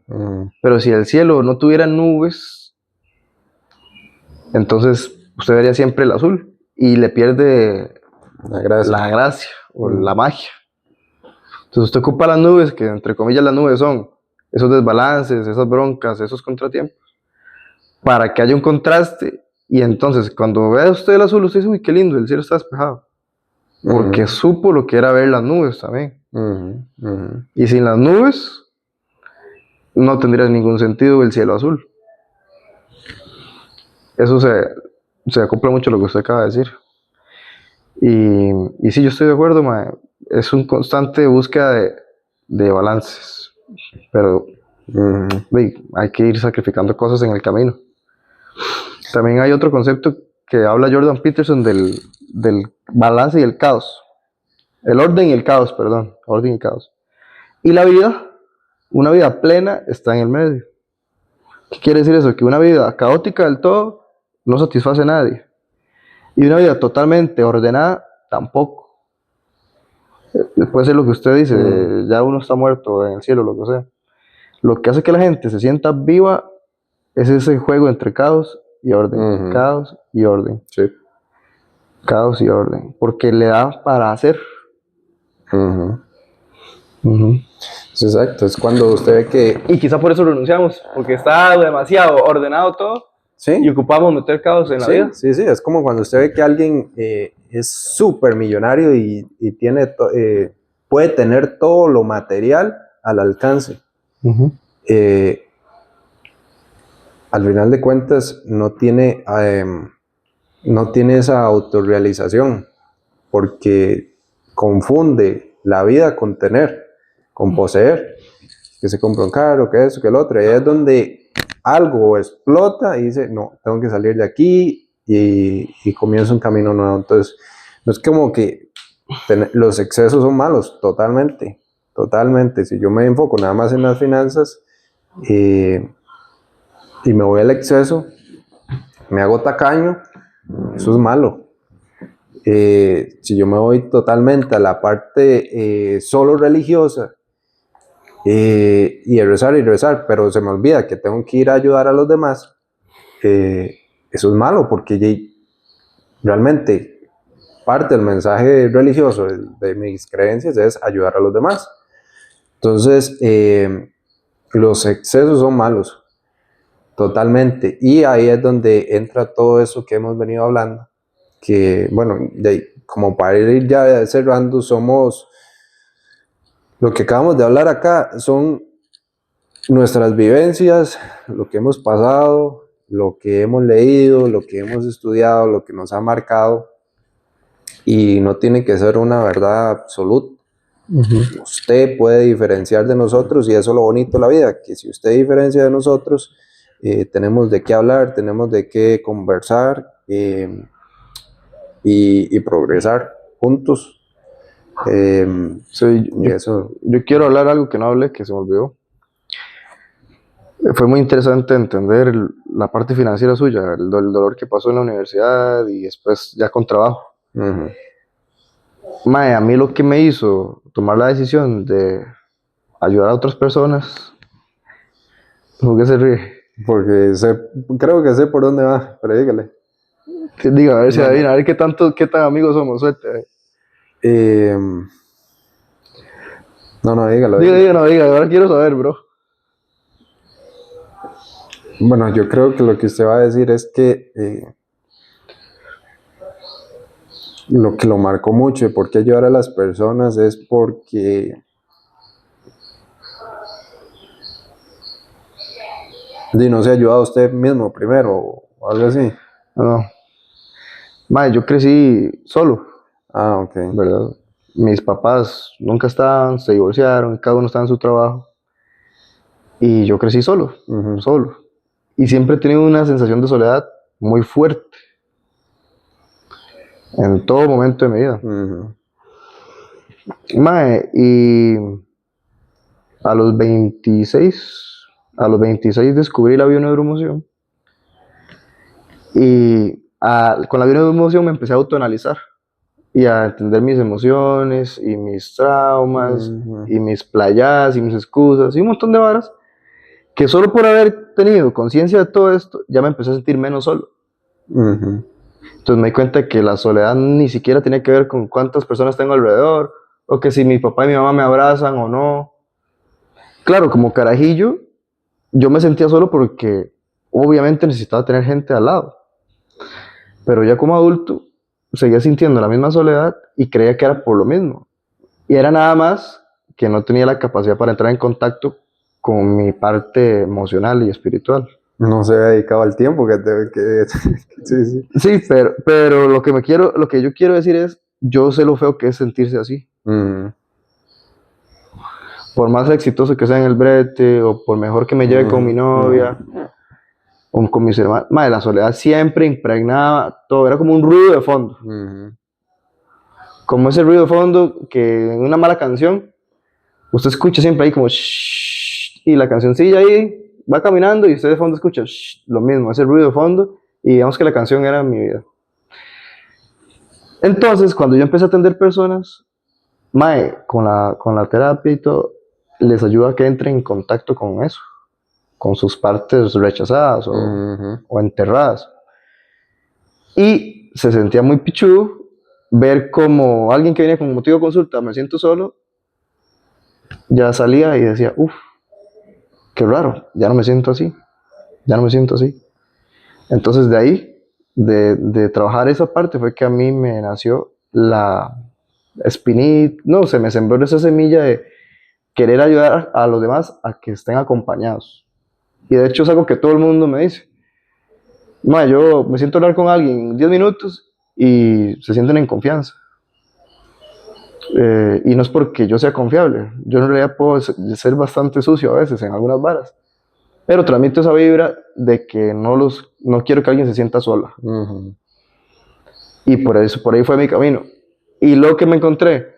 Pero si el cielo no tuviera nubes, Entonces, usted vería siempre el azul y le pierde La gracia. la gracia o la magia. Entonces, usted ocupa las nubes, que entre comillas las nubes son esos desbalances, esas broncas, esos contratiempos, para que haya un contraste. Y entonces, cuando ve usted el azul, usted dice, uy, qué lindo, el cielo está despejado. Porque supo lo que era ver las nubes también. Y sin las nubes, no tendría ningún sentido el cielo azul. Eso se acopla mucho a lo que usted acaba de decir. Y sí, yo estoy de acuerdo, mae. Es un constante búsqueda de balances. Pero hay que ir sacrificando cosas en el camino. También hay otro concepto que habla Jordan Peterson del balance y el caos. El orden y el caos, perdón. Orden y caos. Y la vida, una vida plena, está en el medio. ¿Qué quiere decir eso? Que una vida caótica del todo no satisface a nadie. Y una vida totalmente ordenada tampoco. Puede ser lo que usted dice, ya uno está muerto en el cielo, lo que sea. Lo que hace que la gente se sienta viva es ese juego entre caos y orden. Caos y orden. Sí. Caos y orden. Porque le da para hacer. Sí, exacto, es cuando usted ve que... Y quizá por eso renunciamos, porque está demasiado ordenado todo. Sí. Y ocupamos meter caos en la vida. Sí, es como cuando usted ve que alguien es súper millonario y tiene puede tener todo lo material al alcance. Al final de cuentas no tiene esa autorrealización, porque confunde la vida con tener, con poseer, que se compra un carro, que eso, que el otro, y es donde algo explota y dice, no, tengo que salir de aquí y comienza un camino nuevo. Entonces, no es como que los excesos son malos, totalmente. Si yo me enfoco nada más en las finanzas y me voy al exceso, me hago tacaño, eso es malo. Si yo me voy totalmente a la parte solo religiosa, y rezar, pero se me olvida que tengo que ir a ayudar a los demás, eso es malo, porque realmente parte del mensaje religioso de mis creencias es ayudar a los demás. Entonces, los excesos son malos, totalmente, y ahí es donde entra todo eso que hemos venido hablando, que bueno, como para ir ya cerrando, lo que acabamos de hablar acá son nuestras vivencias, lo que hemos pasado, lo que hemos leído, lo que hemos estudiado, lo que nos ha marcado, y no tiene que ser una verdad absoluta. Usted puede diferenciar de nosotros, y eso es lo bonito de la vida, que si usted diferencia de nosotros, tenemos de qué hablar, tenemos de qué conversar y progresar juntos. Sí, yo quiero hablar algo que no hablé, que se me olvidó. Fue muy interesante entender la parte financiera suya, el dolor que pasó en la universidad y después ya con trabajo. Mae, a mí lo que me hizo tomar la decisión de ayudar a otras personas, ¿por qué se ríe? Porque creo que sé por dónde va, pero dígale. Diga, a ver si adivina, a ver qué tan amigos somos, suerte. No, dígalo. Diga, ahora quiero saber, bro. Bueno, yo creo que lo que usted va a decir es que lo que lo marcó mucho y por qué ayudar a las personas es porque no se ha ayudado a usted mismo primero o algo así. No. Mae, yo crecí solo. Ok. ¿Verdad? Mis papás nunca estaban, se divorciaron, cada uno estaba en su trabajo. Y yo crecí solo, solo. Y siempre he tenido una sensación de soledad muy fuerte. En todo momento de mi vida. Mae, y a los 26 descubrí la bioneuroemoción. Y con la bioneuroemoción me empecé a autoanalizar y a entender mis emociones y mis traumas y mis playas y mis excusas y un montón de varas que solo por haber tenido conciencia de todo esto ya me empecé a sentir menos solo. Ujú. Entonces me di cuenta que la soledad ni siquiera tenía que ver con cuántas personas tengo alrededor, o que si mi papá y mi mamá me abrazan o no. Claro, como carajillo, yo me sentía solo porque obviamente necesitaba tener gente al lado. Pero ya como adulto, seguía sintiendo la misma soledad y creía que era por lo mismo. Y era nada más que no tenía la capacidad para entrar en contacto con mi parte emocional y espiritual. No se ha dedicado al tiempo sí, sí. Sí, pero lo que yo quiero decir es, yo sé lo feo que es sentirse así. Ujú, Por más exitoso que sea en el brete, o por mejor que me lleve con mi ujú, novia, ujú, o con mis hermanos, madre, la soledad siempre impregnaba todo, era como un ruido de fondo. ujú. Como ese ruido de fondo que en una mala canción, usted escucha siempre ahí como shhh, y la cancioncilla ahí va caminando y usted de fondo escucha shhh, lo mismo, ese ruido de fondo, y digamos que la canción era mi vida. Entonces, cuando yo empecé a atender personas, mae, con la terapia y todo, les ayuda a que entren en contacto con eso, con sus partes rechazadas Ujú. o enterradas. Y se sentía muy pichudo ver como alguien que viene con motivo de consulta, me siento solo, ya salía y decía, uff, qué raro, ya no me siento así, ya no me siento así. Entonces de ahí, de trabajar esa parte, fue que a mí me nació la espinita, no, se me sembró esa semilla de querer ayudar a los demás a que estén acompañados. Y de hecho es algo que todo el mundo me dice. Ma, yo me siento a hablar con alguien 10 minutos y se sienten en confianza. Y no es porque yo sea confiable. Yo en realidad puedo ser bastante sucio a veces en algunas varas. Pero transmito esa vibra de que no quiero que alguien se sienta sola. Ujú. Y por eso, por ahí fue mi camino. Y lo que me encontré,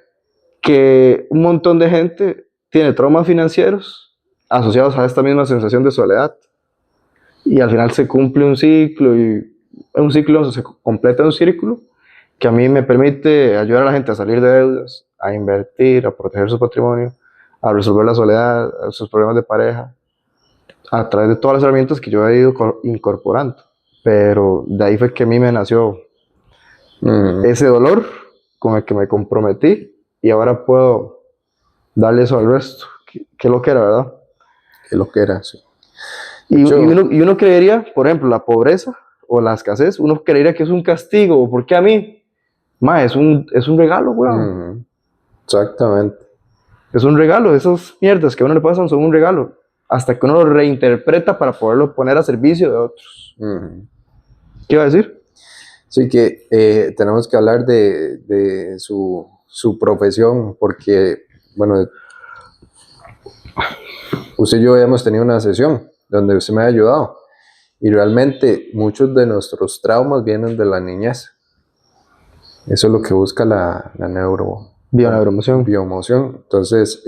que un montón de gente tiene traumas financieros asociados a esta misma sensación de soledad. Y al final se cumple un ciclo y un ciclo se completa un círculo que a mí me permite ayudar a la gente a salir de deudas, a invertir, a proteger su patrimonio, a resolver la soledad, a sus problemas de pareja, a través de todas las herramientas que yo he ido incorporando. Pero de ahí fue que a mí me nació Ujú. ese dolor con el que me comprometí y ahora puedo darle eso al resto. Qué lo que era, ¿verdad? Qué lo que era, sí. De Y hecho, uno creería, por ejemplo, la pobreza o la escasez, uno creería que es un castigo. ¿Por qué a mí? Ma, es un regalo, weón. ujú, exactamente. Es un regalo. Esas mierdas que a uno le pasan son un regalo. Hasta que uno lo reinterpreta para poderlo poner a servicio de otros. Ujú. ¿Qué iba a decir? Sí que tenemos que hablar de su profesión, porque, bueno, usted y yo hemos tenido una sesión donde usted me ha ayudado y realmente muchos de nuestros traumas vienen de la niñez. Eso es lo que busca la Bioneuromoción. bioemoción. Entonces,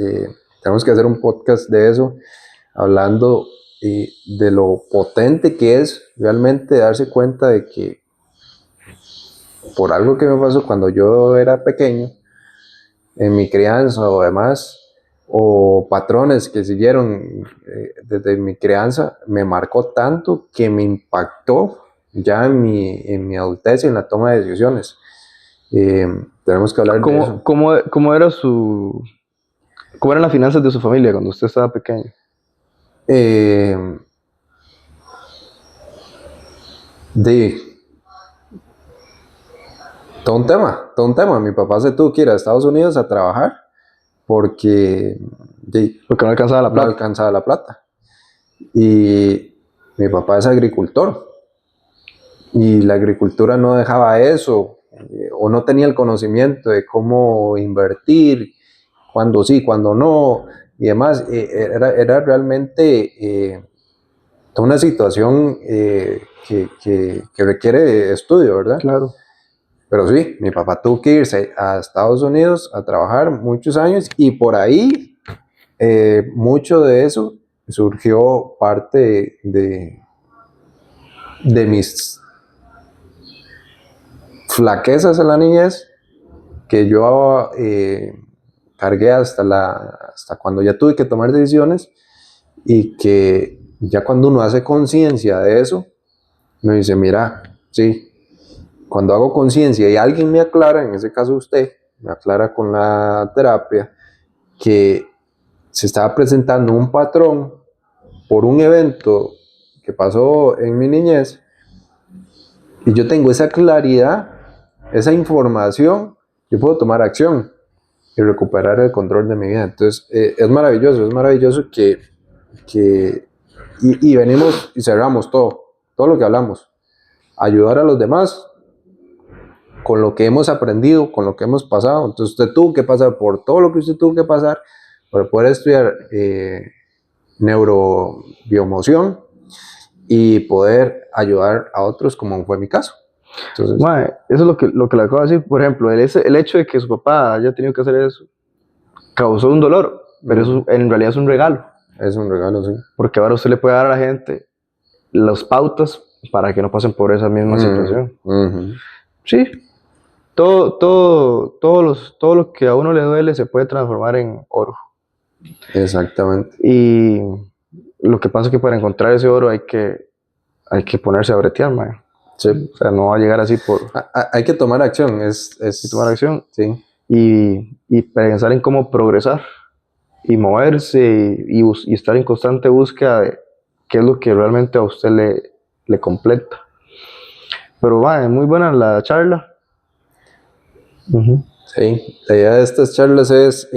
tenemos que hacer un podcast de eso, hablando de lo potente que es realmente darse cuenta de que por algo que me pasó cuando yo era pequeño, en mi crianza o demás, o patrones que siguieron desde mi crianza, me marcó tanto que me impactó ya en mi adultez y en la toma de decisiones. Eh, tenemos que hablar de eso. Cómo era cómo eran las finanzas de su familia cuando usted estaba pequeño? Eh, de todo un tema, todo un tema. Mi papá se tuvo que ir a Estados Unidos a trabajar porque Porque no alcanzaba la no plata. alcanzaba la plata. Y mi papá es agricultor y la agricultura no dejaba eso, o no tenía el conocimiento de cómo invertir, cuándo sí, cuándo no, y demás. Era realmente toda una situación que requiere estudio, ¿verdad? Claro. Pero sí, mi papá tuvo que irse a Estados Unidos a trabajar muchos años y por ahí mucho de eso surgió parte de mis flaquezas en la niñez que yo cargué hasta cuando ya tuve que tomar decisiones y que ya cuando uno hace conciencia de eso, me dice, mira, Sí. Cuando hago conciencia y alguien me aclara, en ese caso usted, me aclara con la terapia, que se estaba presentando un patrón por un evento que pasó en mi niñez, y yo tengo esa claridad, esa información, yo puedo tomar acción y recuperar el control de mi vida. Entonces, es maravilloso y venimos y cerramos todo lo que hablamos. Ayudar a los demás con lo que hemos aprendido, con lo que hemos pasado. Entonces, usted tuvo que pasar por todo lo que usted tuvo que pasar para poder estudiar neurobiomoción y poder ayudar a otros, como fue mi caso. Entonces, Mae, eso es lo que le acabo de decir. Por ejemplo, el hecho de que su papá haya tenido que hacer eso causó un dolor, pero eso en realidad es un regalo, es un regalo, sí. porque ahora usted le puede dar a la gente las pautas para que no pasen por esa misma situación. Sí, todo lo que a uno le duele se puede transformar en oro. Exactamente. Y lo que pasa es que para encontrar ese oro hay que ponerse a bretear, mae. Sí. O sea, no va a llegar así por Hay que tomar acción, tomar acción Sí. y pensar en cómo progresar y moverse y estar en constante búsqueda de qué es lo que realmente a usted le completa. Pero va, muy buena la charla. Sí, la idea de estas charlas es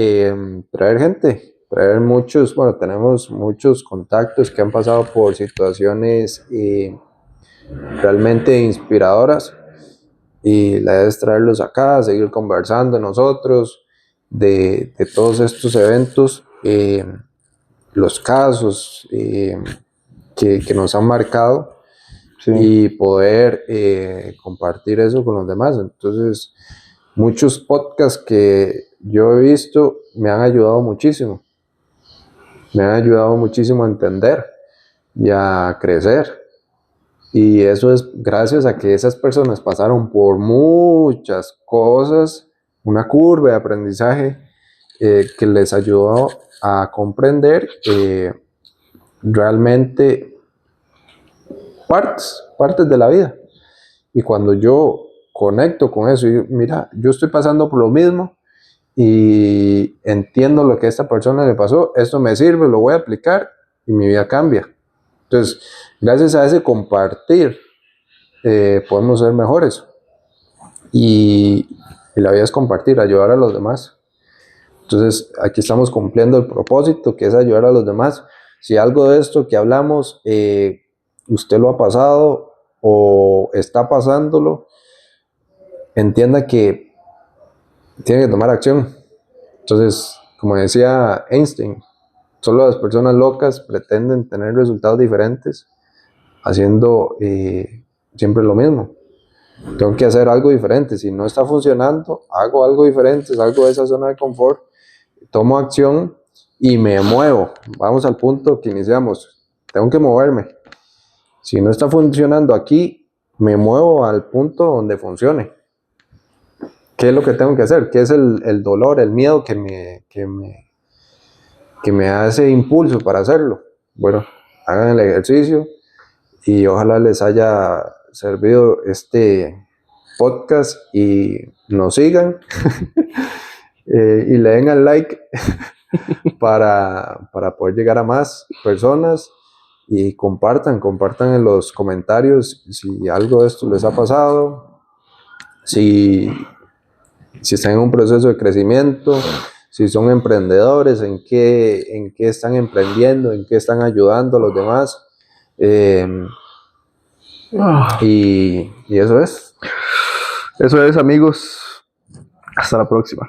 traer gente, traer muchos, bueno, tenemos muchos contactos que han pasado por situaciones realmente inspiradoras, y la idea es traerlos acá, seguir conversando nosotros de todos estos eventos, los casos que nos han marcado, Sí. y poder compartir eso con los demás. Entonces, muchos podcasts que yo he visto me han ayudado muchísimo. Me han ayudado muchísimo a entender y a crecer. Y eso es gracias a que esas personas pasaron por muchas cosas, una curva de aprendizaje que les ayudó a comprender realmente partes de la vida. Y cuando yo conecto con eso, y mira, yo estoy pasando por lo mismo y entiendo lo que a esta persona le pasó, esto me sirve, lo voy a aplicar y mi vida cambia. Entonces, gracias a ese compartir, podemos ser mejores. Y la vida es compartir, ayudar a los demás. Entonces, aquí estamos cumpliendo el propósito, que es ayudar a los demás. Si algo de esto que hablamos, usted lo ha pasado o está pasándolo, entienda que tiene que tomar acción. Entonces, como decía Einstein, solo las personas locas pretenden tener resultados diferentes haciendo siempre lo mismo. Tengo que hacer algo diferente. Si no está funcionando, hago algo diferente, salgo de esa zona de confort, tomo acción y me muevo. Vamos al punto que iniciamos. Tengo que moverme. Si no está funcionando aquí, me muevo al punto donde funcione. ¿Qué es lo que tengo que hacer? ¿Qué es el dolor, el miedo que me hace impulso para hacerlo? Bueno, hagan el ejercicio y ojalá les haya servido este podcast y nos sigan y le den al like para poder llegar a más personas, y compartan en los comentarios si algo de esto les ha pasado, si están en un proceso de crecimiento, si son emprendedores, en qué están emprendiendo, en qué están ayudando a los demás. Y eso es. Eso es, amigos. Hasta la próxima.